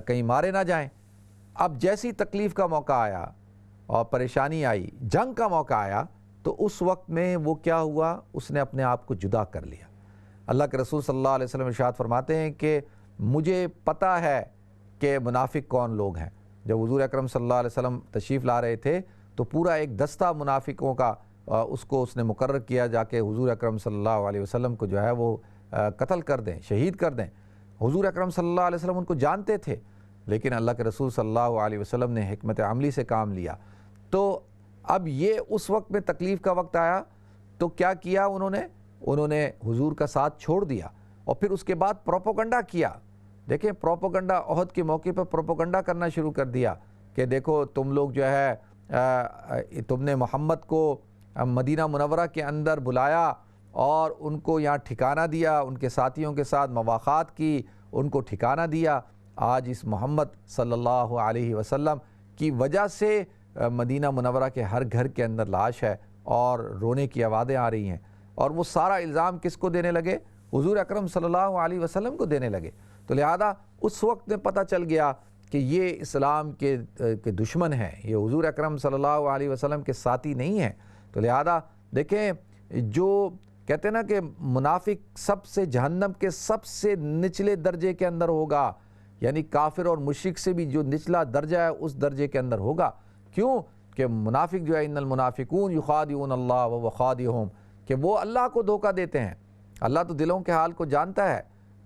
[SPEAKER 1] کہیں مارے نہ جائیں۔ اب جیسی تکلیف کا موقع آیا اور پریشانی آئی، جنگ کا موقع آیا، تو اس وقت میں وہ کیا ہوا، اس نے اپنے آپ کو جدا کر لیا۔ اللہ کے رسول صلی اللہ علیہ وسلم ارشاد فرماتے ہیں کہ مجھے پتہ ہے کہ منافق کون لوگ ہیں۔ جب حضور اکرم صلی اللہ علیہ وسلم تشریف لا رہے تھے تو پورا ایک دستہ منافقوں کا اس نے مقرر کیا جا کے حضور اکرم صلی اللہ علیہ وسلم کو جو ہے وہ قتل کر دیں، شہید کر دیں۔ حضور اکرم صلی اللہ علیہ وسلم ان کو جانتے تھے، لیکن اللہ کے رسول صلی اللہ علیہ وسلم نے حکمت عملی سے کام لیا۔ تو اب یہ اس وقت میں تکلیف کا وقت آیا تو کیا کیا انہوں نے حضور کا ساتھ چھوڑ دیا، اور پھر اس کے بعد پروپیگنڈا کیا۔ دیکھیں پروپیگنڈا، احد کے موقع پر پروپیگنڈا کرنا شروع کر دیا کہ دیکھو تم لوگ جو ہے تم نے محمد کو مدینہ منورہ کے اندر بلایا اور ان کو یہاں ٹھکانہ دیا، ان کے ساتھیوں کے ساتھ مواخات کی، ان کو ٹھکانہ دیا۔ آج اس محمد صلی اللہ علیہ وسلم کی وجہ سے مدینہ منورہ کے ہر گھر کے اندر لاش ہے اور رونے کی آوازیں آ رہی ہیں، اور وہ سارا الزام کس کو دینے لگے؟ حضور اکرم صلی اللہ علیہ وسلم کو دینے لگے۔ تو لہذا اس وقت میں پتہ چل گیا کہ یہ اسلام کے دشمن ہیں، یہ حضور اکرم صلی اللہ علیہ وسلم کے ساتھی نہیں ہیں۔ تو لہذا دیکھیں، جو کہتے ہیں نا کہ منافق سب سے جہنم کے سب سے نچلے درجے کے اندر ہوگا، یعنی کافر اور مشرک سے بھی جو نچلا درجہ ہے اس درجے کے اندر ہوگا۔ کیوں کہ منافق جو ہے ان المنافقون یخادعون اللہ وهو خادعهم، کہ وہ اللہ کو دھوکہ دیتے ہیں۔ اللہ تو دلوں کے حال کو جانتا ہے،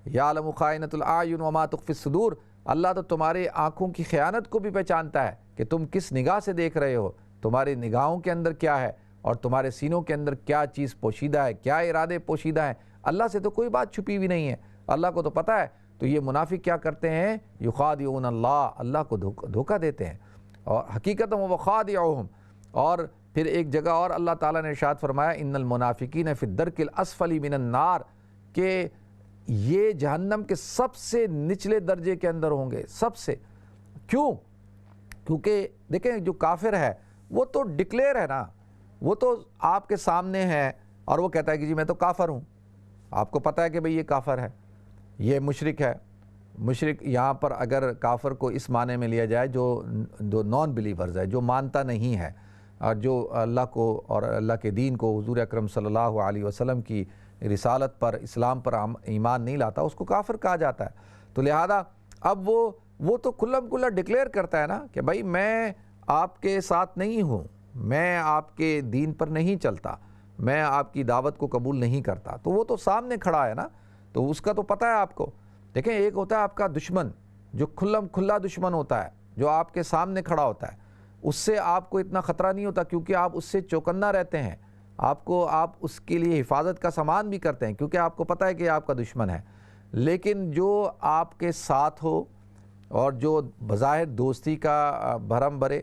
[SPEAKER 1] یعلم خائنۃ الاعین وما تخفی الصدور، اللہ تو تمہارے آنکھوں کی خیانت کو بھی پہچانتا ہے کہ تم کس نگاہ سے دیکھ رہے ہو، تمہاری نگاہوں کے اندر کیا ہے اور تمہارے سینوں کے اندر کیا چیز پوشیدہ ہے، کیا ارادے پوشیدہ ہیں۔ اللہ سے تو کوئی بات چھپی ہوئی نہیں ہے، اللہ کو تو پتہ ہے۔ تو یہ منافق کیا کرتے ہیں؟ یخادعون اللہ، اللہ کو دھوکہ دیتے ہیں، اور حقیقت وہ خادعهم۔ اور پھر ایک جگہ اور اللہ تعالیٰ نے ارشاد فرمایا ان المنافقین فی الدرک الاسفل من النار، کہ یہ جہنم کے سب سے نچلے درجے کے اندر ہوں گے، سب سے۔ کیوں؟ کیونکہ دیکھیں جو کافر ہے وہ تو ڈکلیئر ہے نا، وہ تو آپ کے سامنے ہے اور وہ کہتا ہے کہ جی میں تو کافر ہوں، آپ کو پتہ ہے کہ بھئی یہ کافر ہے، یہ مشرک ہے۔ مشرک یہاں پر اگر کافر کو اس معنی میں لیا جائے جو نان بلیورز ہے، جو مانتا نہیں ہے اور جو اللہ کو اور اللہ کے دین کو، حضور اکرم صلی اللہ علیہ وسلم کی رسالت پر، اسلام پر ایمان نہیں لاتا، اس کو کافر کہا جاتا ہے۔ تو لہذا اب وہ تو کھلم کھلا ڈکلیئر کرتا ہے نا کہ بھائی میں آپ کے ساتھ نہیں ہوں، میں آپ کے دین پر نہیں چلتا، میں آپ کی دعوت کو قبول نہیں کرتا، تو وہ تو سامنے کھڑا ہے نا، تو اس کا تو پتہ ہے آپ کو۔ دیکھیں ایک ہوتا ہے آپ کا دشمن جو کھلم کھلا دشمن ہوتا ہے، جو آپ کے سامنے کھڑا ہوتا ہے، اس سے آپ کو اتنا خطرہ نہیں ہوتا کیونکہ آپ اس سے چوکنا رہتے ہیں، آپ اس کے لیے حفاظت کا سامان بھی کرتے ہیں کیونکہ آپ کو پتہ ہے کہ آپ کا دشمن ہے۔ لیکن جو آپ کے ساتھ ہو اور جو بظاہر دوستی کا بھرم برے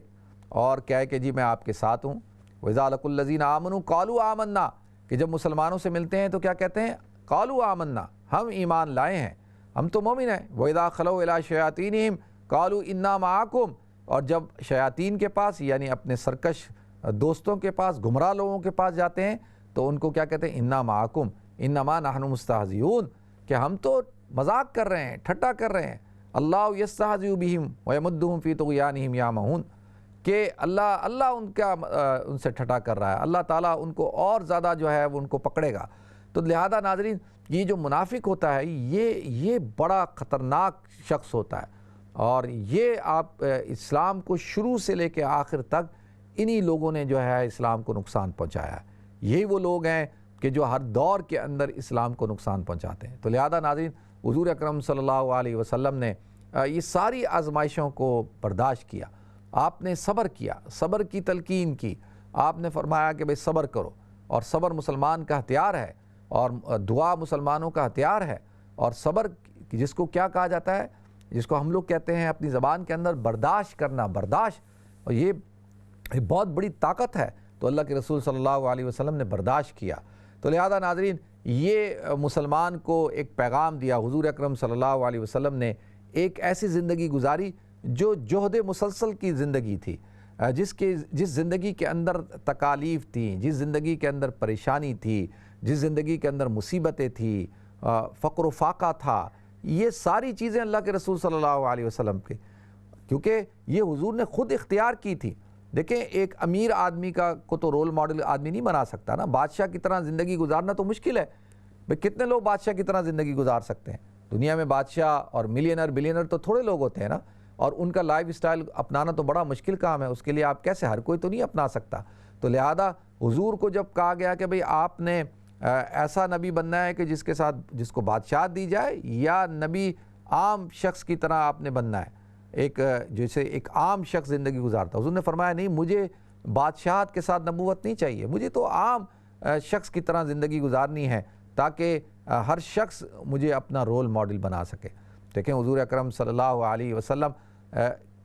[SPEAKER 1] اور کہے کہ جی میں آپ کے ساتھ ہوں، وَإِذَا لَقُوا الَّذِينَ آمَنُوا قَالُوا آمَنَّا، کہ جب مسلمانوں سے ملتے ہیں تو کیا کہتے ہیں؟ قَالُوا آمَنَّا، ہم ایمان لائے ہیں، ہم تو مومن ہیں۔ وَإِذَا خَلَوْا إِلَىٰ شَيَاطِينِهِمْ قَالُوا إِنَّا مَعَكُمْ، اور جب شیاطین کے پاس یعنی اپنے سرکش دوستوں کے پاس، گمراہ لوگوں کے پاس جاتے ہیں تو ان کو کیا کہتے ہیں؟ اِنَّا مَعَكُمْ إِنَّمَا نَحْنُ مُسْتَهْزِئُونَ، کہ ہم تو مذاق کر رہے ہیں، ٹھٹا کر رہے ہیں۔ اللہ یستہزئ بہم ویمدہم فی طغیانہم یعمہون، کہ اللہ ان سے ٹھٹا کر رہا ہے، اللہ تعالیٰ ان کو اور زیادہ جو ہے وہ ان کو پکڑے گا۔ تو لہذا ناظرین یہ جو منافق ہوتا ہے یہ بڑا خطرناک شخص ہوتا ہے، اور یہ آپ اسلام کو شروع سے لے کے آخر تک انہی لوگوں نے جو ہے اسلام کو نقصان پہنچایا ہے۔ یہی وہ لوگ ہیں کہ جو ہر دور کے اندر اسلام کو نقصان پہنچاتے ہیں۔ تو لہذا ناظرین حضور اکرم صلی اللہ علیہ وسلم نے یہ ساری آزمائشوں کو برداشت کیا، آپ نے صبر کیا، صبر کی تلقین کی، آپ نے فرمایا کہ بھئی صبر کرو، اور صبر مسلمان کا ہتھیار ہے، اور دعا مسلمانوں کا ہتھیار ہے، اور صبر جس کو کیا کہا جاتا ہے، جس کو ہم لوگ کہتے ہیں اپنی زبان کے اندر برداشت کرنا، برداشت، اور یہ بہت بڑی طاقت ہے۔ تو اللہ کے رسول صلی اللہ علیہ وسلم نے برداشت کیا۔ تو لہذا ناظرین یہ مسلمان کو ایک پیغام دیا، حضور اکرم صلی اللہ علیہ وسلم نے ایک ایسی زندگی گزاری جو جہد مسلسل کی زندگی تھی، جس زندگی کے اندر تکالیف تھیں، جس زندگی کے اندر پریشانی تھی، جس زندگی کے اندر مصیبتیں تھیں، فقر و فاقہ تھا، یہ ساری چیزیں اللہ کے رسول صلی اللہ علیہ وسلم کے، کیونکہ یہ حضور نے خود اختیار کی تھی۔ دیکھیں ایک امیر آدمی کو تو رول ماڈل آدمی نہیں بنا سکتا نا، بادشاہ کی طرح زندگی گزارنا تو مشکل ہے بھئی، کتنے لوگ بادشاہ کی طرح زندگی گزار سکتے ہیں؟ دنیا میں بادشاہ اور ملینر بلینر تو تھوڑے لوگ ہوتے ہیں نا، اور ان کا لائف سٹائل اپنانا تو بڑا مشکل کام ہے، اس کے لیے آپ کیسے، ہر کوئی تو نہیں اپنا سکتا۔ تو لہذا حضور کو جب کہا گیا کہ بھئی آپ نے ایسا نبی بننا ہے کہ جس کو بادشاہت دی جائے، یا نبی عام شخص کی طرح آپ نے بننا ہے، جیسے ایک عام شخص زندگی گزارتا؟ حضور نے فرمایا نہیں، مجھے بادشاہت کے ساتھ نبوت نہیں چاہیے، مجھے تو عام شخص کی طرح زندگی گزارنی ہے تاکہ ہر شخص مجھے اپنا رول ماڈل بنا سکے۔ دیکھیں حضور اکرم صلی اللہ علیہ وسلم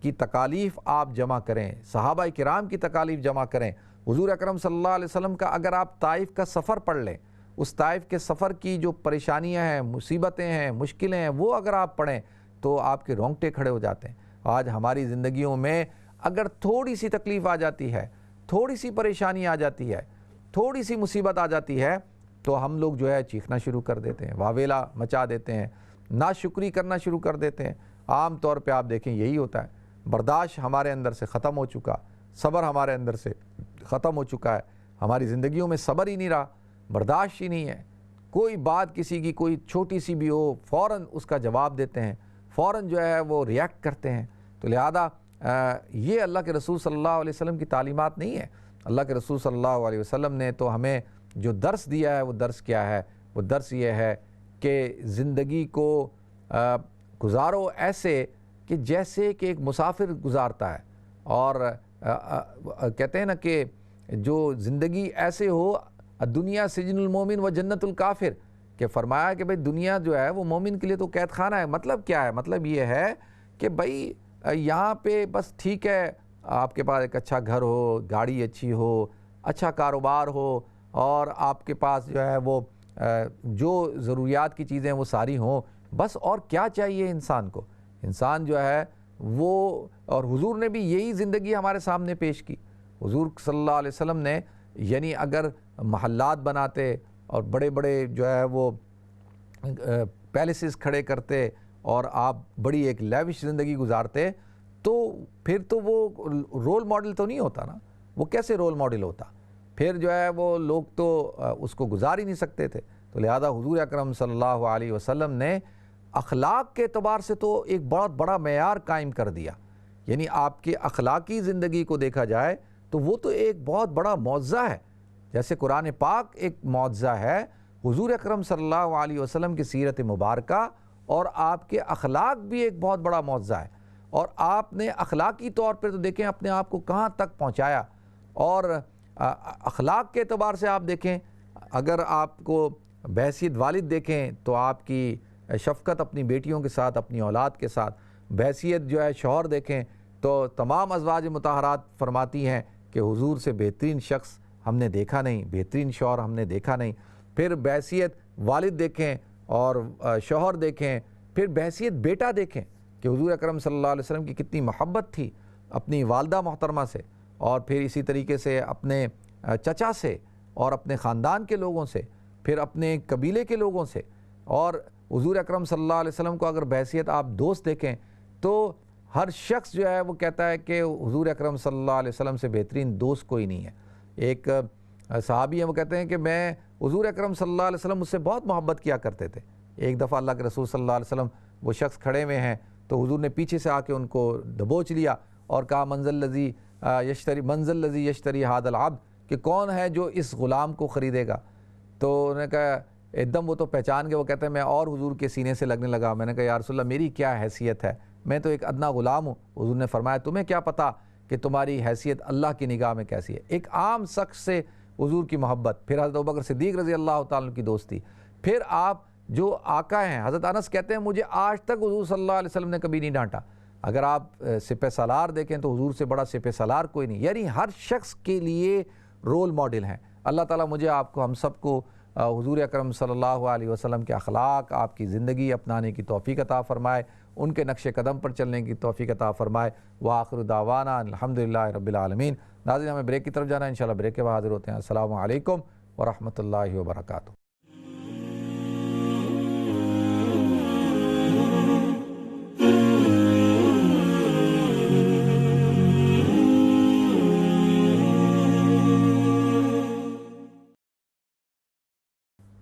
[SPEAKER 1] کی تکالیف آپ جمع کریں، صحابہ کرام کی تکالیف جمع کریں۔ حضور اکرم صلی اللہ علیہ وسلم کا اگر آپ طائف کا سفر پڑھ لیں، اس طائف کے سفر کی جو پریشانیاں ہیں، مصیبتیں ہیں، مشکلیں ہیں، وہ اگر آپ پڑھیں تو آپ کے رونگٹے کھڑے ہو جاتے ہیں۔ آج ہماری زندگیوں میں اگر تھوڑی سی تکلیف آ جاتی ہے، تھوڑی سی پریشانی آ جاتی ہے، تھوڑی سی مصیبت آ جاتی ہے، تو ہم لوگ جو ہے چیخنا شروع کر دیتے ہیں، واویلا مچا دیتے ہیں، ناشکری کرنا شروع کر دیتے ہیں۔ عام طور پہ آپ دیکھیں یہی ہوتا ہے، برداشت ہمارے اندر سے ختم ہو چکا، صبر ہمارے اندر سے ختم ہو چکا ہے، ہماری زندگیوں میں صبر ہی نہیں رہا، برداشت ہی نہیں ہے۔ کوئی بات کسی کی کوئی چھوٹی سی بھی ہو، فوراً اس کا جواب دیتے ہیں، فوراً جو ہے وہ ریاکٹ کرتے ہیں۔ تو لہذا یہ اللہ کے رسول صلی اللہ علیہ وسلم کی تعلیمات نہیں ہے۔ اللہ کے رسول صلی اللہ علیہ وسلم نے تو ہمیں جو درس دیا ہے، وہ درس کیا ہے؟ وہ درس یہ ہے کہ زندگی کو گزارو ایسے کہ جیسے کہ ایک مسافر گزارتا ہے، اور کہتے ہیں نا کہ جو زندگی ایسے ہو، دنیا سجن المومن و جنت الکافر، کہ فرمایا کہ بھئی دنیا جو ہے وہ مومن کے لیے تو قید خانہ ہے۔ مطلب کیا ہے؟ مطلب یہ ہے کہ بھئی یہاں پہ بس ٹھیک ہے، آپ کے پاس ایک اچھا گھر ہو، گاڑی اچھی ہو، اچھا کاروبار ہو، اور آپ کے پاس جو ہے وہ جو ضروریات کی چیزیں وہ ساری ہوں، بس اور کیا چاہیے انسان کو؟ انسان جو ہے وہ، اور حضور نے بھی یہی زندگی ہمارے سامنے پیش کی۔ حضور صلی اللہ علیہ وسلم نے یعنی اگر محلات بناتے اور بڑے بڑے جو ہے وہ پیلسز کھڑے کرتے اور آپ بڑی ایک لیوش زندگی گزارتے، تو پھر تو وہ رول ماڈل تو نہیں ہوتا نا، وہ کیسے رول ماڈل ہوتا؟ پھر جو ہے وہ لوگ تو اس کو گزار ہی نہیں سکتے تھے۔ تو لہذا حضور اکرم صلی اللہ علیہ وسلم نے اخلاق کے اعتبار سے تو ایک بہت بڑا معیار قائم کر دیا، یعنی آپ کے اخلاقی زندگی کو دیکھا جائے تو وہ تو ایک بہت بڑا معجزہ ہے۔ جیسے قرآن پاک ایک معجزہ ہے، حضور اکرم صلی اللہ علیہ وسلم کی سیرت مبارکہ اور آپ کے اخلاق بھی ایک بہت بڑا معجزہ ہے۔ اور آپ نے اخلاقی طور پر تو دیکھیں اپنے آپ کو کہاں تک پہنچایا، اور اخلاق کے اعتبار سے آپ دیکھیں، اگر آپ کو بحیثیت والد دیکھیں تو آپ کی شفقت اپنی بیٹیوں کے ساتھ، اپنی اولاد کے ساتھ، بحیثیت جو ہے شوہر دیکھیں تو تمام ازواج مطہرات فرماتی ہیں کہ حضور سے بہترین شخص ہم نے دیکھا نہیں، بہترین شوہر ہم نے دیکھا نہیں۔ پھر بحیثیت والد دیکھیں اور شوہر دیکھیں، پھر بحیثیت بیٹا دیکھیں کہ حضور اکرم صلی اللہ علیہ وسلم کی کتنی محبت تھی اپنی والدہ محترمہ سے، اور پھر اسی طریقے سے اپنے چچا سے، اور اپنے خاندان کے لوگوں سے، پھر اپنے قبیلے کے لوگوں سے۔ اور حضور اکرم صلی اللہ علیہ وسلم کو اگر بحیثیت آپ دوست دیکھیں تو ہر شخص جو ہے وہ کہتا ہے کہ حضور اکرم صلی اللہ علیہ وسلم سے بہترین دوست کوئی نہیں ہے۔ ایک صحابی ہیں، وہ کہتے ہیں کہ میں حضور اکرم صلی اللہ علیہ وسلم مجھ سے بہت محبت کیا کرتے تھے۔ ایک دفعہ اللہ کے رسول صلی اللہ علیہ وسلم وہ شخص کھڑے ہوئے ہیں تو حضور نے پیچھے سے آ کے ان کو دبوچ لیا اور کہا منزل الذی یشتری ھذا العبد، کہ کون ہے جو اس غلام کو خریدے گا؟ تو انہوں نے کہا ایک دم وہ تو پہچان گئے، وہ کہتے ہیں میں اور حضور کے سینے سے لگنے لگا۔ میں نے کہا یا رسول اللہ میری کیا حیثیت ہے، میں تو ایک ادنا غلام ہوں۔ حضور نے فرمایا تمہیں کیا پتہ کہ تمہاری حیثیت اللہ کی نگاہ میں کیسی ہے۔ ایک عام شخص سے حضور کی محبت، پھر حضرت ابوبکر صدیق رضی اللہ تعالیٰ کی دوستی، پھر آپ جو آقا ہیں، حضرت انس کہتے ہیں مجھے آج تک حضور صلی اللہ علیہ وسلم نے کبھی نہیں ڈانٹا۔ اگر آپ سپہ سالار دیکھیں تو حضور سے بڑا سپہ سالار کوئی نہیں، یعنی ہر شخص کے لیے رول ماڈل ہیں۔ اللہ تعالیٰ مجھے آپ کو ہم سب کو حضور اکرم صلی اللہ علیہ وسلم کے اخلاق، آپ کی زندگی اپنانے کی توفیق عطا فرمائے، ان کے نقش قدم پر چلنے کی توفیق عطا فرمائے۔ وآخر دعوانا الحمدللہ رب العالمین۔ ناظرین ہمیں بریک کی طرف جانا ہے، انشاءاللہ بریک کے بعد حاضر ہوتے ہیں۔ السلام علیکم ورحمۃ اللہ وبرکاتہ۔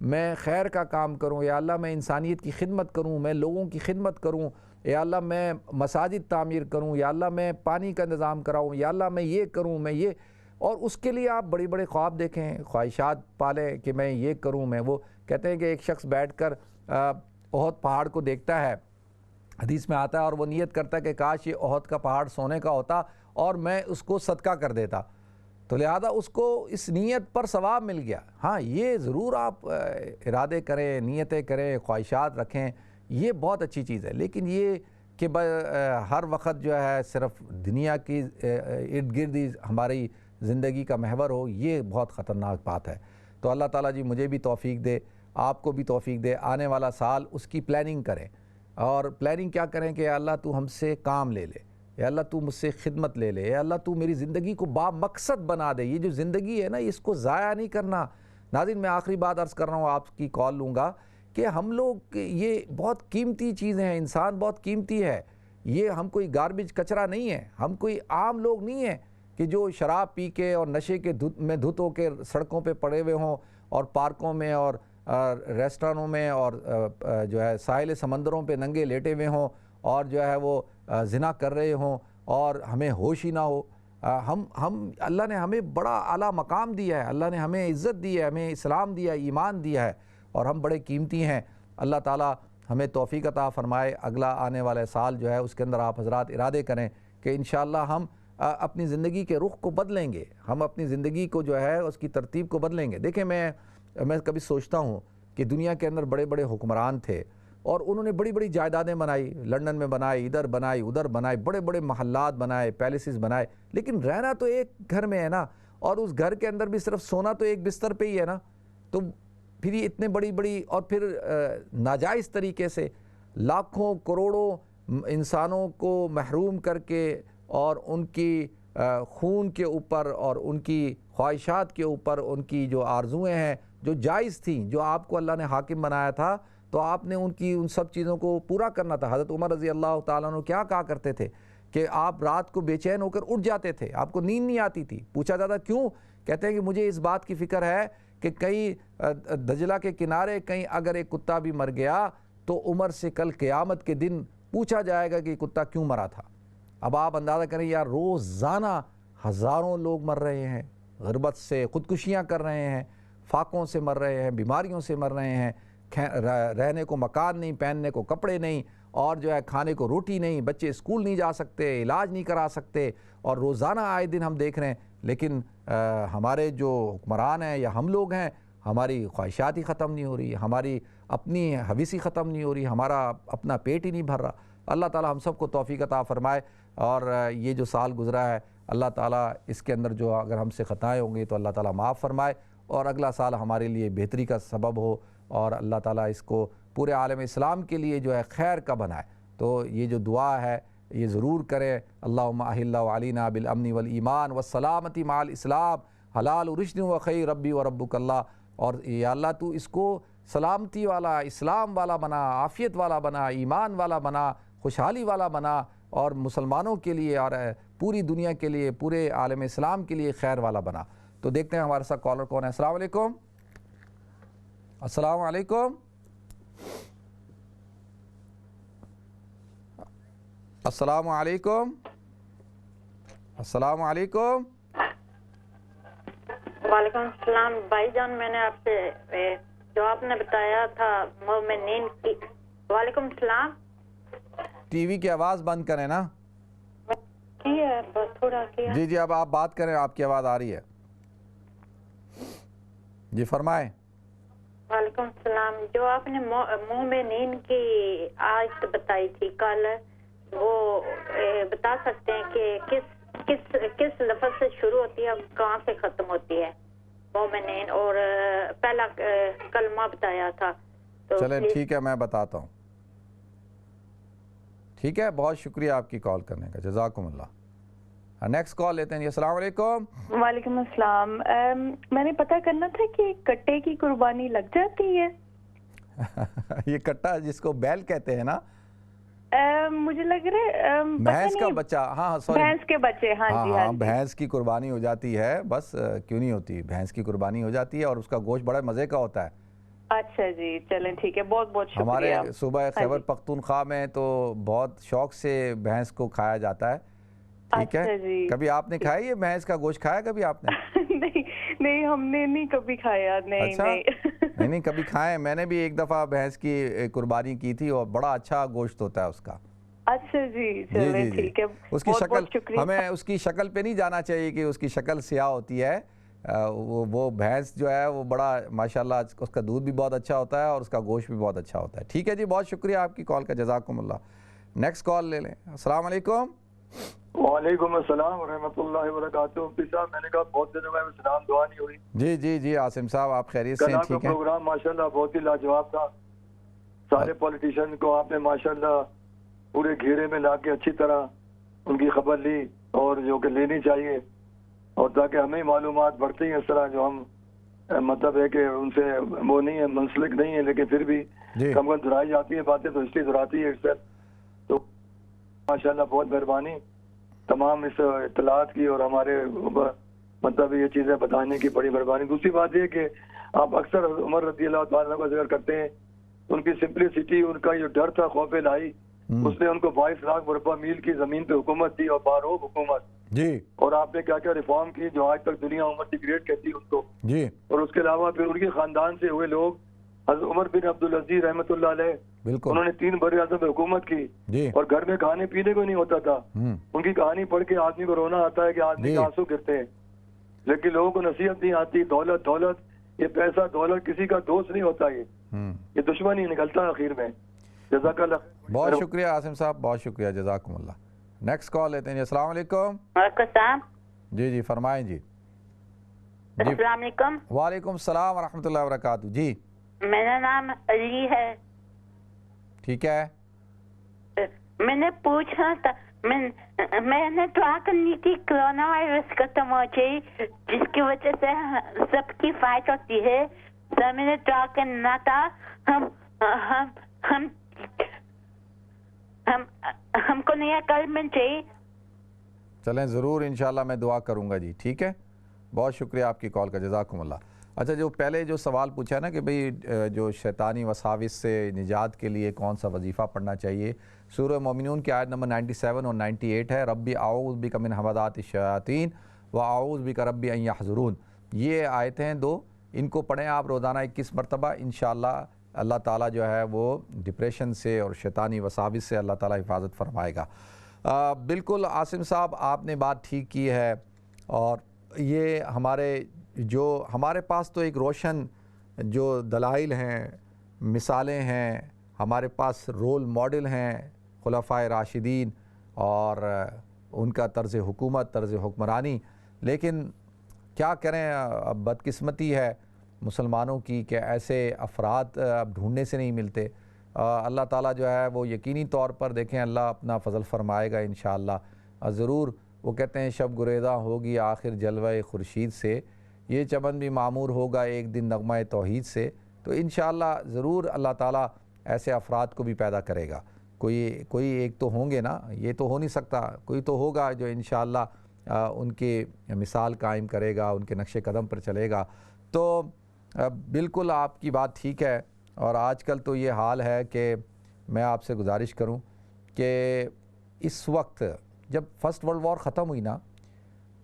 [SPEAKER 1] میں خیر کا کام کروں، یا اللہ میں انسانیت کی خدمت کروں، میں لوگوں کی خدمت کروں، یا اللہ میں مساجد تعمیر کروں، یا اللہ میں پانی کا انتظام کراؤں، یا اللہ میں یہ کروں، میں یہ. اور اس کے لیے آپ بڑی بڑے خواب دیکھیں، خواہشات پالیں کہ میں یہ کروں، میں وہ. کہتے ہیں کہ ایک شخص بیٹھ کر احد پہاڑ کو دیکھتا ہے، حدیث میں آتا ہے، اور وہ نیت کرتا ہے کہ کاش یہ احد کا پہاڑ سونے کا ہوتا اور میں اس کو صدقہ کر دیتا. تو لہذا اس کو اس نیت پر ثواب مل گیا. ہاں یہ ضرور آپ ارادے کریں، نیتیں کریں، خواہشات رکھیں، یہ بہت اچھی چیز ہے. لیکن یہ کہ ہر وقت جو ہے صرف دنیا کی ارد گرد ہی ہماری زندگی کا محور ہو، یہ بہت خطرناک بات ہے. تو اللہ تعالیٰ جی مجھے بھی توفیق دے، آپ کو بھی توفیق دے. آنے والا سال اس کی پلاننگ کریں، اور پلاننگ کیا کریں کہ اللہ تو ہم سے کام لے لے، یا اللہ تو مجھ سے خدمت لے لے، یا اللہ تو میری زندگی کو با مقصد بنا دے. یہ جو زندگی ہے نا، اس کو ضائع نہیں کرنا. ناظرین میں آخری بات عرض کر رہا ہوں، آپ کی کال لوں گا، کہ ہم لوگ یہ بہت قیمتی چیزیں ہیں، انسان بہت قیمتی ہے. یہ ہم کوئی گاربیج کچرا نہیں ہے، ہم کوئی عام لوگ نہیں ہیں کہ جو شراب پی کے اور نشے کے میں دھت ہو کے سڑکوں پہ پڑے ہوئے ہوں، اور پارکوں میں اور ریسٹورانوں میں اور جو ہے ساحل سمندروں پہ ننگے لیٹے ہوئے ہوں، اور جو ہے وہ زنا کر رہے ہوں، اور ہمیں ہوش ہی نہ ہو. ہم اللہ نے ہمیں بڑا اعلیٰ مقام دیا ہے، اللہ نے ہمیں عزت دی ہے، ہمیں اسلام دیا ہے، ایمان دیا ہے، اور ہم بڑے قیمتی ہیں. اللہ تعالیٰ ہمیں توفیق عطا فرمائے. اگلا آنے والے سال جو ہے اس کے اندر آپ حضرات ارادے کریں کہ انشاءاللہ ہم اپنی زندگی کے رخ کو بدلیں گے، ہم اپنی زندگی کو جو ہے اس کی ترتیب کو بدلیں گے. دیکھیں میں کبھی سوچتا ہوں کہ دنیا کے اندر بڑے بڑے حکمران تھے، اور انہوں نے بڑی بڑی جائیدادیں بنائی، لنڈن میں بنائی، ادھر بنائی، ادھر بنائی، بڑے بڑے محلات بنائے، پیلیسز بنائے، لیکن رہنا تو ایک گھر میں ہے نا، اور اس گھر کے اندر بھی صرف سونا تو ایک بستر پہ ہی ہے نا. تو پھر یہ اتنے بڑی اور پھر ناجائز طریقے سے لاکھوں کروڑوں انسانوں کو محروم کر کے، اور ان کی خون کے اوپر اور ان کی خواہشات کے اوپر ان کی جو آرزویں ہیں جو جائز تھیں، جو آپ کو اللہ نے حاکم بنایا تھا، تو آپ نے ان سب چیزوں کو پورا کرنا تھا. حضرت عمر رضی اللہ تعالیٰ عنہ کیا کہا کرتے تھے کہ آپ رات کو بے چین ہو کر اٹھ جاتے تھے، آپ کو نیند نہیں آتی تھی. پوچھا جاتا کیوں؟ کہتے ہیں کہ مجھے اس بات کی فکر ہے کہ کہیں دجلہ کے کنارے کہیں اگر ایک کتا بھی مر گیا تو عمر سے کل قیامت کے دن پوچھا جائے گا کہ یہ کتا کیوں مرا تھا. اب آپ اندازہ کریں یار، روزانہ ہزاروں لوگ مر رہے ہیں، غربت سے خودکشیاں کر رہے ہیں، فاقوں سے مر رہے ہیں، بیماریوں سے مر رہے ہیں، رہنے کو مکان نہیں، پہننے کو کپڑے نہیں، اور جو ہے کھانے کو روٹی نہیں، بچے اسکول نہیں جا سکتے، علاج نہیں کرا سکتے، اور روزانہ آئے دن ہم دیکھ رہے ہیں. لیکن ہمارے جو حکمران ہیں یا ہم لوگ ہیں، ہماری خواہشات ہی ختم نہیں ہو رہی، ہماری اپنی حوثی ختم نہیں ہو رہی، ہمارا اپنا پیٹ ہی نہیں بھر رہا. اللہ تعالیٰ ہم سب کو توفیق عطا فرمائے. اور یہ جو سال گزرا ہے، اللہ تعالیٰ اس کے اندر جو اگر ہم سے خطائیں ہوں گی تو اللہ تعالیٰ معاف فرمائے، اور اگلا سال ہمارے لیے بہتری کا سبب ہو، اور اللہ تعالیٰ اس کو پورے عالم اسلام کے لیے جو ہے خیر کا بنائے. تو یہ جو دعا ہے یہ ضرور کریں. اللہم احل علینا بالامن والایمان والسلامت مع الاسلام حلال رشد و خیر ربی و ربک اللہ. اور یا اللہ تو اس کو سلامتی والا، اسلام والا بنا، عافیت والا بنا، ایمان والا بنا، خوشحالی والا بنا، اور مسلمانوں کے لیے اور پوری دنیا کے لیے، پورے عالم اسلام کے لیے خیر والا بنا. تو دیکھتے ہیں ہمارے ساتھ کالر کون ہے. السلام علیکم. السلام علیکم. السلام علیکم. السلام علیکم.
[SPEAKER 2] وعلیکم السلام بھائی جان، میں نے آپ سے جو آپ نے بتایا تھا مومنین کی. وعلیکم السلام.
[SPEAKER 1] ٹی وی کی آواز بند کریں نا.
[SPEAKER 2] بس تھوڑا کیا.
[SPEAKER 1] جی اب آپ بات کریں، آپ کی آواز آ رہی ہے. جی فرمائیں.
[SPEAKER 2] وعلیکم السلام. جو آپ نے مومنین کی آیت بتائی تھی کل، وہ بتا سکتے ہیں کہ کس لفظ سے شروع ہوتی ہے اور کہاں سے ختم ہوتی ہے مومنین؟ اور پہلا کلمہ بتایا تھا.
[SPEAKER 1] چلیں ٹھیک ہے، میں بتاتا ہوں. ٹھیک ہے، بہت شکریہ آپ کی کال کرنے کا، جزاکم اللہ. نیکسٹ کال لیتے ہیں. السلام علیکم.
[SPEAKER 3] وعلیکم السلام. میں نے پتہ کرنا تھا کہ کٹے کی قربانی لگ جاتی ہے؟
[SPEAKER 1] یہ کٹا جس کو بیل کہتے ہیں نا،
[SPEAKER 3] مجھے لگ رہا ہے
[SPEAKER 1] بھینس کا بچہ. ہاں سوری،
[SPEAKER 3] بھینس کے بچے. ہاں جی
[SPEAKER 1] ہاں بھینس کی قربانی ہو جاتی ہے. بس کیوں نہیں ہوتی، بھینس کی قربانی ہو جاتی ہے، اور اس کا گوشت بڑا مزے کا ہوتا ہے.
[SPEAKER 3] اچھا جی چلیں ٹھیک ہے, بہت بہت
[SPEAKER 1] ہمارے
[SPEAKER 3] شکریہ.
[SPEAKER 1] صوبہ خیبر پختونخوا میں تو بہت شوق سے بھینس کو کھایا جاتا ہے, ٹھیک ہے.
[SPEAKER 3] اچھا جی.
[SPEAKER 1] کبھی آپ نے کھایا یہ بھینس کا گوشت کھایا کبھی آپ نے؟
[SPEAKER 3] نہیں نہیں, ہم نے نہیں کبھی کھایا, نہیں
[SPEAKER 1] اچھا
[SPEAKER 3] نہیں.
[SPEAKER 1] نہیں کبھی کھائیں, میں نے بھی ایک دفعہ بھینس کی قربانی کی تھی اور بڑا اچھا گوشت ہوتا ہے اس کا.
[SPEAKER 3] اچھا جی
[SPEAKER 1] جی
[SPEAKER 3] چلیں
[SPEAKER 1] جی جی,
[SPEAKER 3] ٹھیک ہے,
[SPEAKER 1] اس کی
[SPEAKER 3] بہت
[SPEAKER 1] شکل,
[SPEAKER 3] بہت شکریہ.
[SPEAKER 1] ہمیں اس کی شکل پہ نہیں جانا چاہیے کہ اس کی شکل سیاہ ہوتی ہے. وہ بھینس جو ہے وہ بڑا ماشاءاللہ اس کا دودھ بھی بہت اچھا ہوتا ہے اور اس کا گوشت بھی بہت اچھا ہوتا ہے. ٹھیک ہے جی, بہت شکریہ آپ کی کال کا, جزاکم اللہ. نیکسٹ کال لے لیں. السلام علیکم.
[SPEAKER 4] وعلیکم السلام ورحمۃ اللہ وبرکاتہ. مفتی صاحب میں نے کہا بہت دنوں میں سلام دعا نہیں ہوئی.
[SPEAKER 1] جی جی جی عاصم صاحب آپ خیریت سے
[SPEAKER 4] کل
[SPEAKER 1] ہیں؟
[SPEAKER 4] آپ کا
[SPEAKER 1] ٹھیک ہے.
[SPEAKER 4] پروگرام ماشاءاللہ بہت ہی لاجواب تھا. سارے پولیٹیشین کو آپ نے ماشاءاللہ پورے گھیرے میں لا کے اچھی طرح ان کی خبر لی, اور جو کہ لینی چاہیے, اور تاکہ ہمیں معلومات بڑھتی ہیں اس طرح, جو ہم مطلب ہے کہ ان سے وہ نہیں ہے, منسلک نہیں ہے, لیکن پھر بھی
[SPEAKER 1] جی
[SPEAKER 4] کم کم دہرائی جاتی ہیں باتیں, تو اس لیے دہراتی ہے اکثر. تو ماشاءاللہ بہت مہربانی تمام اس اطلاعات کی, اور ہمارے مطلب یہ چیزیں بتانے کی بڑی مہربانی. دوسری بات یہ کہ آپ اکثر عمر رضی اللہ تعالیٰ کا ذکر کرتے ہیں, ان کی سمپلسٹی, ان کا جو ڈر تھا خوف الہی, اس نے ان کو 22 لاکھ مربع میل کی زمین پہ حکومت دی اور باروب حکومت,
[SPEAKER 1] جی,
[SPEAKER 4] اور آپ نے کیا کیا ریفارم کی جو آج تک دنیا امت کی گریٹ کہتی ہے ان کو.
[SPEAKER 1] جی
[SPEAKER 4] اور اس کے علاوہ پھر ان کے خاندان سے ہوئے لوگ, حضرت عمر بن عبدالعزیز رحمۃ اللہ علیہ,
[SPEAKER 1] بالکل,
[SPEAKER 4] انہوں نے 3 بر اعظم پہ حکومت کی,
[SPEAKER 1] جی,
[SPEAKER 4] اور گھر میں کھانے پینے کو نہیں ہوتا تھا. ان کی کہانی پڑھ کے آدمی کو رونا آتا ہے کہ آدمی کے آنسو گرتے ہیں, لیکن لوگوں کو نصیحت نہیں آتی. دولت دولت, یہ پیسہ دولت کسی کا دوست نہیں ہوتا, یہ دشمن ہی نکلتا ہے آخر میں. جزاک اللہ.
[SPEAKER 1] بہت شکریہ عاصم صاحب, بہت شکریہ, جزاکم اللہ. نیکسٹ کال لیتے ہیں جی. السلام علیکم.
[SPEAKER 2] وعلیکم السلام.
[SPEAKER 1] جی جی فرمائیں جی.
[SPEAKER 2] السلام علیکم.
[SPEAKER 1] وعلیکم السلام ورحمۃ اللہ وبرکاتہ. جی
[SPEAKER 2] میرا نام علی ہے.
[SPEAKER 1] ٹھیک ہے.
[SPEAKER 2] میں نے پوچھا تھا, میں نے دعا کرنی تھی کرونا وائرس ختم ہو جائے, جس کی وجہ سے سب کی فائٹ ہوتی ہے, تو میں نے دعا کرنا تھا. ہم کو نیا گورنمنٹ چاہیے.
[SPEAKER 1] چلیں ضرور انشاءاللہ میں دعا کروں گا جی. ٹھیک ہے, بہت شکریہ آپ کی کال کا, جزاکم اللہ. اچھا, جو پہلے جو سوال پوچھا ہے نا کہ بھئی جو شیطانی وساوس سے نجات کے لیے کون سا وظیفہ پڑھنا چاہیے, سورہ مومنون کی آیت نمبر 97 اور 98 ہے, ربی اعوذ بک من حمزات الشیاطین و اعوذ بک ربی ان یحضرون. یہ آیتیں ہیں 2, ان کو پڑھیں آپ روزانہ 21 مرتبہ. انشاءاللہ اللہ تعالیٰ جو ہے وہ ڈپریشن سے اور شیطانی وساوس سے اللہ تعالیٰ حفاظت فرمائے گا. بالکل عاصم صاحب آپ نے بات ٹھیک کی ہے, اور یہ ہمارے پاس تو ایک روشن جو دلائل ہیں, مثالیں ہیں, ہمارے پاس رول ماڈل ہیں خلفائے راشدین اور ان کا طرز حکومت, طرز حکمرانی. لیکن کیا کریں, اب بدقسمتی ہے مسلمانوں کی کہ ایسے افراد اب ڈھونڈنے سے نہیں ملتے. اللہ تعالیٰ جو ہے وہ یقینی طور پر دیکھیں اللہ اپنا فضل فرمائے گا انشاءاللہ. ضرور وہ کہتے ہیں شب گریزاں ہوگی آخر جلوہ خورشید سے, یہ چمن بھی معمور ہوگا ایک دن نغمہ توحید سے. تو انشاءاللہ ضرور اللہ تعالیٰ ایسے افراد کو بھی پیدا کرے گا. کوئی ایک تو ہوں گے نا, یہ تو ہو نہیں سکتا, کوئی تو ہوگا جو انشاءاللہ ان کے مثال قائم کرے گا, ان کے نقش قدم پر چلے گا. تو بالکل آپ کی بات ٹھیک ہے. اور آج کل تو یہ حال ہے کہ میں آپ سے گزارش کروں کہ اس وقت جب فرسٹ ورلڈ وار ختم ہوئی نا,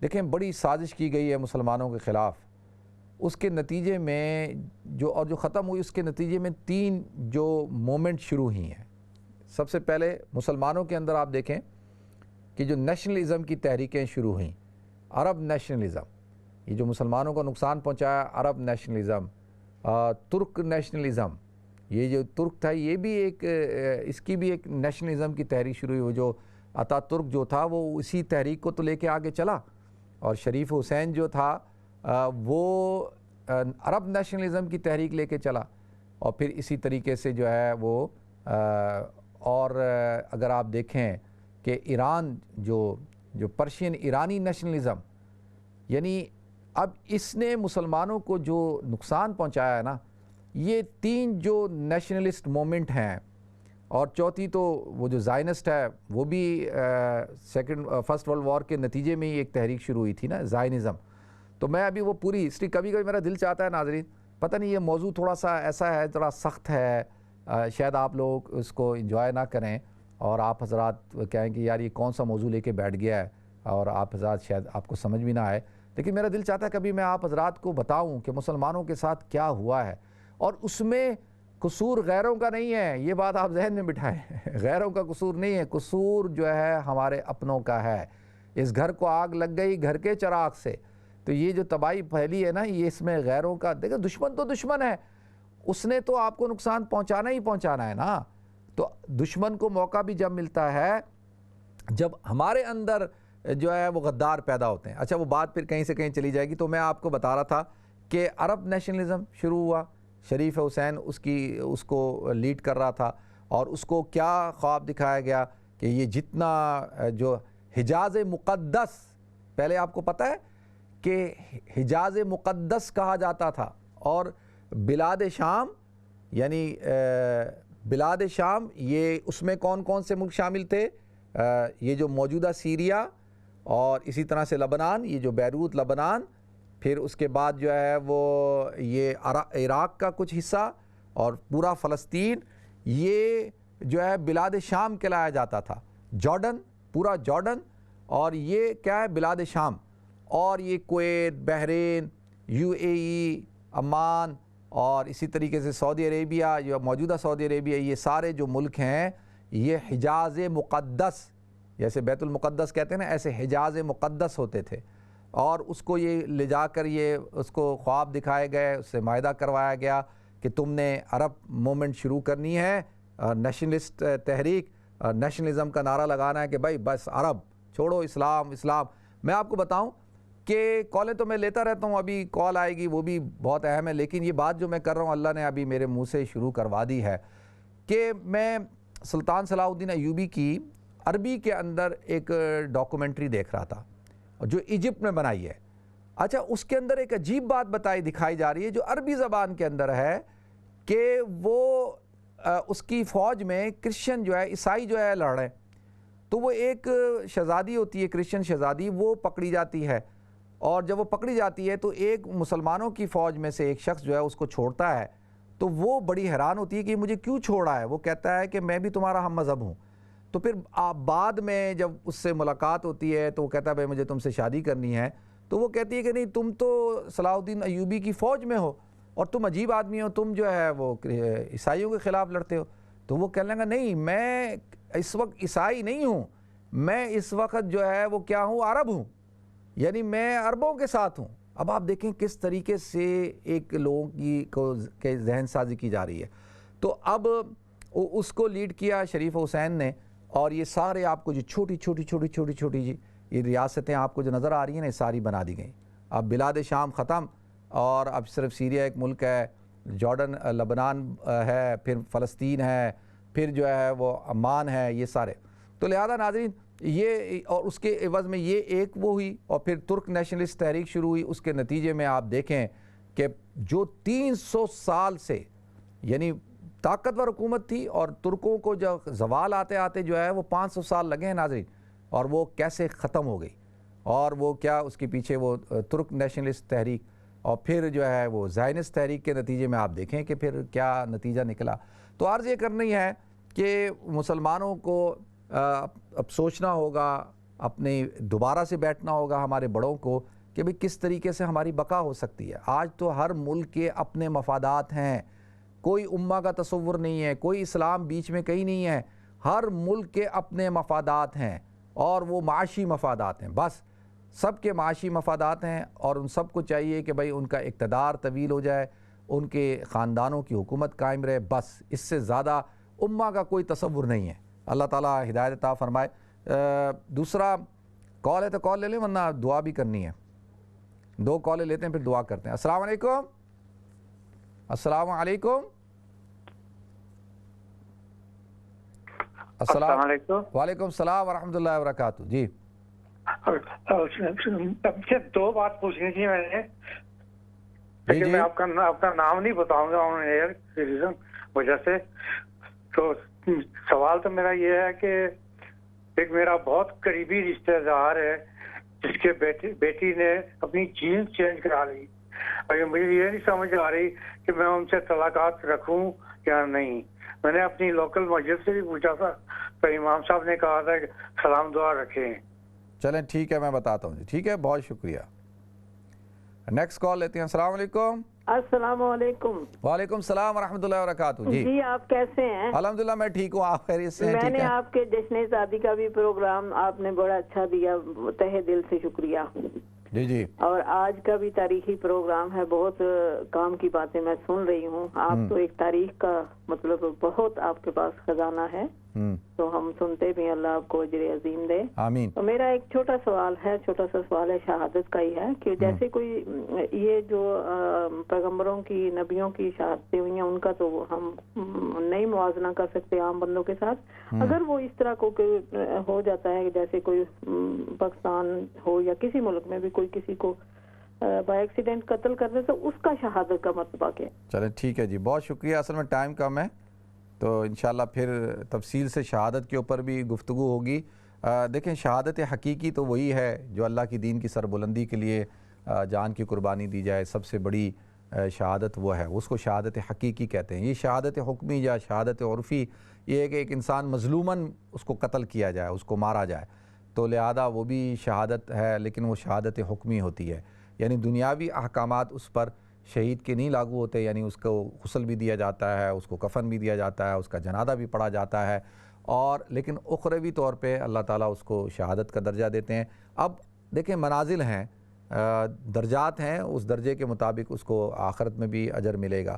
[SPEAKER 1] دیکھیں بڑی سازش کی گئی ہے مسلمانوں کے خلاف. اس کے نتیجے میں جو ختم ہوئی, اس کے نتیجے میں 3 جو مومنٹ شروع ہوئی ہیں. سب سے پہلے مسلمانوں کے اندر آپ دیکھیں کہ جو نیشنلزم کی تحریکیں شروع ہوئیں, عرب نیشنلزم, یہ جو مسلمانوں کو نقصان پہنچایا, عرب نیشنلزم, ترک نیشنلزم, یہ جو ترک تھا یہ بھی ایک اس کی بھی ایک نیشنلزم کی تحریک شروع ہوئی. وہ جو اتا ترک جو تھا وہ اسی تحریک کو تو لے کے آگے چلا, اور شریف حسین جو تھا وہ عرب نیشنلزم کی تحریک لے کے چلا, اور پھر اسی طریقے سے جو ہے وہ اور اگر آپ دیکھیں کہ ایران جو پرشین ایرانی نیشنلزم, یعنی اب اس نے مسلمانوں کو جو نقصان پہنچایا ہے نا, یہ 3 جو نیشنلسٹ مومنٹ ہیں, اور چوتھی تو وہ جو زائنسٹ ہے وہ بھی فرسٹ ورلڈ وار کے نتیجے میں ہی ایک تحریک شروع ہوئی تھی نا, زائنزم. تو میں ابھی وہ پوری ہسٹری, کبھی میرا دل چاہتا ہے ناظرین پتہ نہیں یہ موضوع تھوڑا سا ایسا ہے، تھوڑا سخت ہے، شاید آپ لوگ اس کو انجوائے نہ کریں اور آپ حضرات کہیں کہ یار یہ کون سا موضوع لے کے بیٹھ گیا ہے، اور آپ حضرات شاید آپ کو سمجھ بھی نہ آئے، لیکن میرا دل چاہتا ہے کبھی میں آپ حضرات کو بتاؤں کہ مسلمانوں کے ساتھ کیا ہوا ہے، اور اس میں قصور غیروں کا نہیں ہے، یہ بات آپ ذہن میں بٹھائیں غیروں کا قصور نہیں ہے، قصور جو ہے ہمارے اپنوں کا ہے۔ اس گھر کو آگ لگ گئی گھر کے چراغ سے، تو یہ جو تباہی پھیلی ہے نا، یہ اس میں غیروں کا، دیکھیں دشمن تو دشمن ہے، اس نے تو آپ کو نقصان پہنچانا ہی پہنچانا ہے نا۔ تو دشمن کو موقع بھی جب ملتا ہے جب ہمارے اندر جو ہے وہ غدار پیدا ہوتے ہیں۔ اچھا وہ بات پھر کہیں سے کہیں چلی جائے گی، تو میں آپ کو بتا رہا تھا کہ عرب نیشنلزم شروع ہوا، شریف حسین اس کو لیڈ کر رہا تھا، اور اس کو کیا خواب دکھایا گیا کہ یہ جتنا جو حجاز مقدس، پہلے آپ کو پتہ ہے کہ حجاز مقدس کہا جاتا تھا، اور بلاد شام، یعنی بلاد شام، یہ اس میں کون کون سے ملک شامل تھے؟ یہ جو موجودہ سیریا، اور اسی طرح سے لبنان، یہ جو بیروت لبنان، پھر اس کے بعد جو ہے وہ یہ عراق کا کچھ حصہ، اور پورا فلسطین، یہ جو ہے بلاد شام کہلایا جاتا تھا۔ جارڈن، پورا جارڈن، اور یہ کیا ہے؟ بلاد شام۔ اور یہ کویت، بحرین، UAE، عمان، اور اسی طریقے سے سعودی عربیہ، جو موجودہ سعودی عربیہ، یہ سارے جو ملک ہیں یہ حجاز مقدس، جیسے بیت المقدس کہتے ہیں نا، ایسے حجاز مقدس ہوتے تھے، اور اس کو یہ لے جا کر یہ اس کو خواب دکھائے گئے، اس سے معاہدہ کروایا گیا کہ تم نے عرب مومنٹ شروع کرنی ہے، نیشنلسٹ تحریک، نیشنلزم کا نعرہ لگانا ہے کہ بھائی بس عرب چھوڑو، اسلام اسلام۔ میں آپ کو بتاؤں کہ کالیں تو میں لیتا رہتا ہوں، ابھی کال آئے گی وہ بھی بہت اہم ہے، لیکن یہ بات جو میں کر رہا ہوں اللہ نے ابھی میرے منہ سے شروع کروا دی ہے کہ میں سلطان صلاح الدین ایوبی کی عربی کے اندر ایک ڈاکومنٹری دیکھ رہا تھا جو ایجپٹ میں بنائی ہے۔ اچھا اس کے اندر ایک عجیب بات دکھائی جا رہی ہے جو عربی زبان کے اندر ہے، کہ وہ اس کی فوج میں کرسچن جو ہے، عیسائی جو ہے لڑ رہے ہیں، تو وہ ایک شہزادی ہوتی ہے، کرسچن شہزادی، وہ پکڑی جاتی ہے، اور جب وہ پکڑی جاتی ہے تو ایک مسلمانوں کی فوج میں سے ایک شخص جو ہے اس کو چھوڑتا ہے، تو وہ بڑی حیران ہوتی ہے کہ مجھے کیوں چھوڑا ہے؟ وہ کہتا ہے کہ میں بھی تمہارا ہم مذہب ہوں۔ تو پھر بعد میں جب اس سے ملاقات ہوتی ہے تو وہ کہتا ہے بھائی مجھے تم سے شادی کرنی ہے، تو وہ کہتی ہے کہ نہیں تم تو صلاح الدین ایوبی کی فوج میں ہو، اور تم عجیب آدمی ہو، تم جو ہے وہ عیسائیوں کے خلاف لڑتے ہو۔ تو وہ کہنے لگا نہیں، میں اس وقت عیسائی نہیں ہوں، میں اس وقت جو ہے وہ کیا ہوں؟ عرب ہوں، یعنی میں عربوں کے ساتھ ہوں۔ اب آپ دیکھیں کس طریقے سے ایک لوگوں کی ذہن سازی کی جا رہی ہے۔ تو اب اس کو لیڈ کیا شریف حسین نے، اور یہ سارے آپ کو جو چھوٹی جی یہ ریاستیں آپ کو جو نظر آ رہی ہیں نا، یہ ساری بنا دی گئیں۔ اب بلاد شام ختم، اور اب صرف سیریا ایک ملک ہے، جارڈن، لبنان ہے، پھر فلسطین ہے، پھر جو ہے وہ عمان ہے، یہ سارے۔ تو لہذا ناظرین یہ، اور اس کے عوض میں یہ ایک وہ ہوئی، اور پھر ترک نیشنلسٹ تحریک شروع ہوئی۔ اس کے نتیجے میں آپ دیکھیں کہ جو 300 سال سے، یعنی طاقتور حکومت تھی، اور ترکوں کو جب زوال آتے آتے جو ہے وہ 500 سال لگے ہیں ناظرین، اور وہ کیسے ختم ہو گئی، اور وہ کیا اس کے پیچھے وہ ترک نیشنلسٹ تحریک، اور پھر جو ہے وہ زائنسٹ تحریک کے نتیجے میں آپ دیکھیں کہ پھر کیا نتیجہ نکلا۔ تو عرض یہ کرنی ہے کہ مسلمانوں کو اب سوچنا ہوگا، اپنے دوبارہ سے بیٹھنا ہوگا ہمارے بڑوں کو کہ بھئی کس طریقے سے ہماری بقا ہو سکتی ہے۔ آج تو ہر ملک کے اپنے مفادات ہیں، کوئی امہ کا تصور نہیں ہے، کوئی اسلام بیچ میں کہیں نہیں ہے، ہر ملک کے اپنے مفادات ہیں، اور وہ معاشی مفادات ہیں، بس سب کے معاشی مفادات ہیں، اور ان سب کو چاہیے کہ بھئی ان کا اقتدار طویل ہو جائے، ان کے خاندانوں کی حکومت قائم رہے، بس اس سے زیادہ امہ کا کوئی تصور نہیں ہے۔ اللہ تعالیٰ ہدایت عطا فرمائے۔ دوسرا کال ہے تو کال لے لیں، ورنہ دعا بھی کرنی ہے۔ 2 کالیں لیتے ہیں پھر دعا کرتے ہیں۔ السلام علیکم۔ السلام علیکم۔ السلام علیکم۔ وعلیکم السلام ورحمۃ اللہ وبرکاتہ۔ جی
[SPEAKER 5] 2 بات پوچھنی تھی میں نے،
[SPEAKER 1] جی
[SPEAKER 5] لیکن میں آپ کا نام نہیں بتاؤں گا آن ایئر کی وجہ سے۔ تو سوال تو میرا یہ ہے کہ ایک میرا بہت قریبی رشتہ دار ہے جس کے بیٹی نے اپنی جینس چینج کرا لی، اور مجھے یہ نہیں سمجھ آ رہی کہ میں ان سے طلاقات رکھوں یا نہیں. میں نے اپنی لوکل مسجد سے بھی پوچھا تھا تو امام صاحب نے کہا تھا کہ سلام دعا رکھیں.
[SPEAKER 1] چلیں ٹھیک ہے، میں بتاتا ہوں جی. ٹھیک ہے، بہت شکریہ. نیکسٹ کال لیتے ہیں. السلام علیکم.
[SPEAKER 6] السلام علیکم.
[SPEAKER 1] وعلیکم السلام ورحمۃ اللہ وبرکاتہ.
[SPEAKER 6] جی آپ کیسے ہیں؟
[SPEAKER 1] الحمدللہ میں ٹھیک ہوں، آپ خیریت سے ہیں؟
[SPEAKER 6] میں
[SPEAKER 1] ٹھیک
[SPEAKER 6] نے
[SPEAKER 1] ہے.
[SPEAKER 6] آپ کے جشن شادی کا بھی پروگرام آپ نے بڑا اچھا دیا، تہہ دل سے شکریہ.
[SPEAKER 1] جی جی.
[SPEAKER 6] اور آج کا بھی تاریخی پروگرام ہے، بہت کام کی باتیں میں سن رہی ہوں. آپ تو ایک تاریخ کا مطلب بہت آپ کے پاس خزانہ ہے، تو ہم سنتے بھی. اللہ آپ کو اجر عظیم دے.
[SPEAKER 1] آمین.
[SPEAKER 6] تو میرا ایک چھوٹا سا سوال ہے شہادت کا ہی ہے کہ جیسے کوئی یہ جو پیغمبروں کی نبیوں کی شہادتیں ہوئی ہیں ان کا تو ہم نہیں موازنہ کر سکتے عام بندوں کے ساتھ. اگر وہ اس طرح کو ہو جاتا ہے جیسے کوئی پاکستان ہو یا کسی ملک میں بھی کوئی کسی کو بائی ایکسیڈنٹ قتل کر دے تو اس کا شہادت کا مرتبہ کیا؟
[SPEAKER 1] چلیں ٹھیک ہے جی، بہت شکریہ. اصل میں ٹائم کم ہے تو انشاءاللہ پھر تفصیل سے شہادت کے اوپر بھی گفتگو ہوگی. دیکھیں شہادت حقیقی تو وہی ہے جو اللہ کی دین کی سربلندی کے لیے جان کی قربانی دی جائے. سب سے بڑی شہادت وہ ہے، اس کو شہادت حقیقی کہتے ہیں. یہ شہادت حکمی یا شہادت عرفی یہ ہے کہ ایک انسان مظلوماً اس کو قتل کیا جائے، اس کو مارا جائے، تو لہذا وہ بھی شہادت ہے، لیکن وہ شہادت حکمی ہوتی ہے. یعنی دنیاوی احکامات اس پر شہید کے نہیں لاگو ہوتے، یعنی اس کو غسل بھی دیا جاتا ہے، اس کو کفن بھی دیا جاتا ہے، اس کا جنازہ بھی پڑھا جاتا ہے، اور لیکن اخروی طور پہ اللہ تعالیٰ اس کو شہادت کا درجہ دیتے ہیں. اب دیکھیں منازل ہیں، درجات ہیں، اس درجے کے مطابق اس کو آخرت میں بھی اجر ملے گا.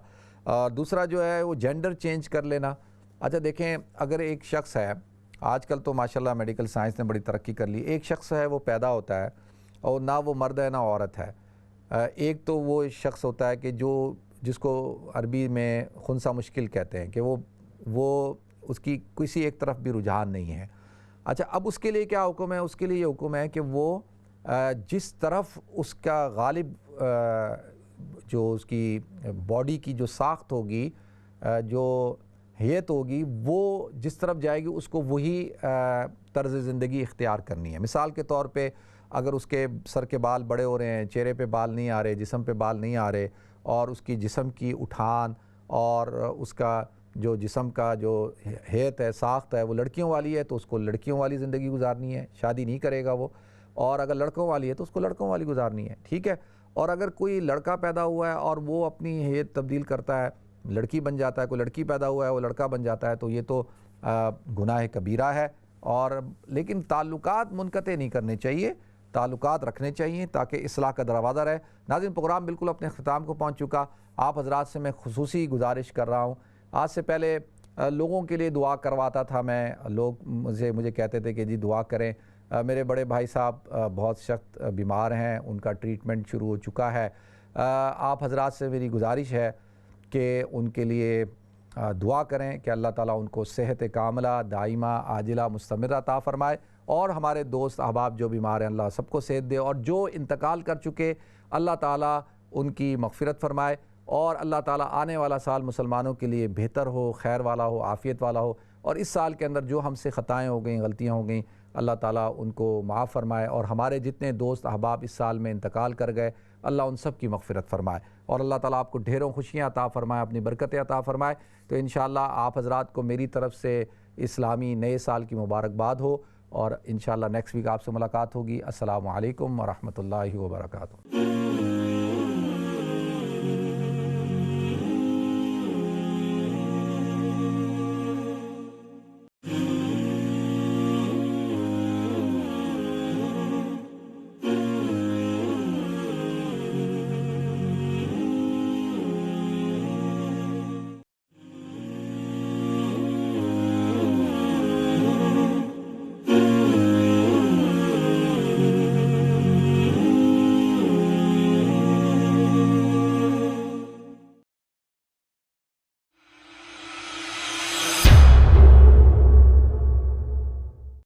[SPEAKER 1] دوسرا جو ہے وہ جینڈر چینج کر لینا. اچھا دیکھیں اگر ایک شخص ہے، آج کل تو ماشاءاللہ میڈیکل سائنس نے بڑی ترقی کر لی، ایک شخص ہے وہ پیدا ہوتا ہے اور نہ وہ مرد ہے نہ عورت ہے. ایک تو وہ شخص ہوتا ہے کہ جس کو عربی میں خنثی مشکل کہتے ہیں کہ وہ اس کی کسی ایک طرف بھی رجحان نہیں ہے. اچھا اب اس کے لیے کیا حکم ہے؟ اس کے لیے یہ حکم ہے کہ وہ جس طرف اس کا غالب جو اس کی باڈی کی جو ساخت ہوگی، جو حیت ہوگی، وہ جس طرف جائے گی اس کو وہی طرز زندگی اختیار کرنی ہے. مثال کے طور پہ اگر اس کے سر کے بال بڑے ہو رہے ہیں، چہرے پہ بال نہیں آ رہے، جسم پہ بال نہیں آ رہے، اور اس کی جسم کی اٹھان اور اس کا جو جسم کا جو حیت ہے، ساخت ہے، وہ لڑکیوں والی ہے تو اس کو لڑکیوں والی زندگی گزارنی ہے، شادی نہیں کرے گا وہ. اور اگر لڑکوں والی ہے تو اس کو لڑکوں والی گزارنی ہے. ٹھیک ہے. اور اگر کوئی لڑکا پیدا ہوا ہے اور وہ اپنی حیت تبدیل کرتا ہے، لڑکی بن جاتا ہے، کوئی لڑکی پیدا ہوا ہے وہ لڑکا بن جاتا ہے، تو یہ تو گناہ کبیرہ ہے. اور لیکن تعلقات منقطع نہیں کرنے چاہیے، تعلقات رکھنے چاہیے تاکہ اصلاح کا دروازہ رہے. ناظرین پروگرام بالکل اپنے اختتام کو پہنچ چکا. آپ حضرات سے میں خصوصی گزارش کر رہا ہوں، آج سے پہلے لوگوں کے لیے دعا کرواتا تھا میں، لوگ مجھے کہتے تھے کہ جی دعا کریں. میرے بڑے بھائی صاحب بہت سخت بیمار ہیں، ان کا ٹریٹمنٹ شروع ہو چکا ہے. آپ حضرات سے میری گزارش ہے کہ ان کے لیے دعا کریں کہ اللہ تعالیٰ ان کو صحت کاملہ دائمہ عاجلہ مستمرہ عطا فرمائے، اور ہمارے دوست احباب جو بیمار ہیں اللہ سب کو صحت دے، اور جو انتقال کر چکے اللہ تعالیٰ ان کی مغفرت فرمائے، اور اللہ تعالیٰ آنے والا سال مسلمانوں کے لیے بہتر ہو، خیر والا ہو، عافیت والا ہو. اور اس سال کے اندر جو ہم سے خطائیں ہو گئیں، غلطیاں ہو گئیں، اللہ تعالیٰ ان کو معاف فرمائے، اور ہمارے جتنے دوست احباب اس سال میں انتقال کر گئے اللہ ان سب کی مغفرت فرمائے، اور اللہ تعالیٰ آپ کو ڈھیروں خوشیاں عطا فرمائے، اپنی برکتیں عطا فرمائے. تو انشاءاللہ آپ حضرات کو میری طرف سے اسلامی نئے سال کی مبارکباد ہو، اور انشاءاللہ نیکسٹ ویک آپ سے ملاقات ہوگی. السلام علیکم ورحمۃ اللہ وبرکاتہ.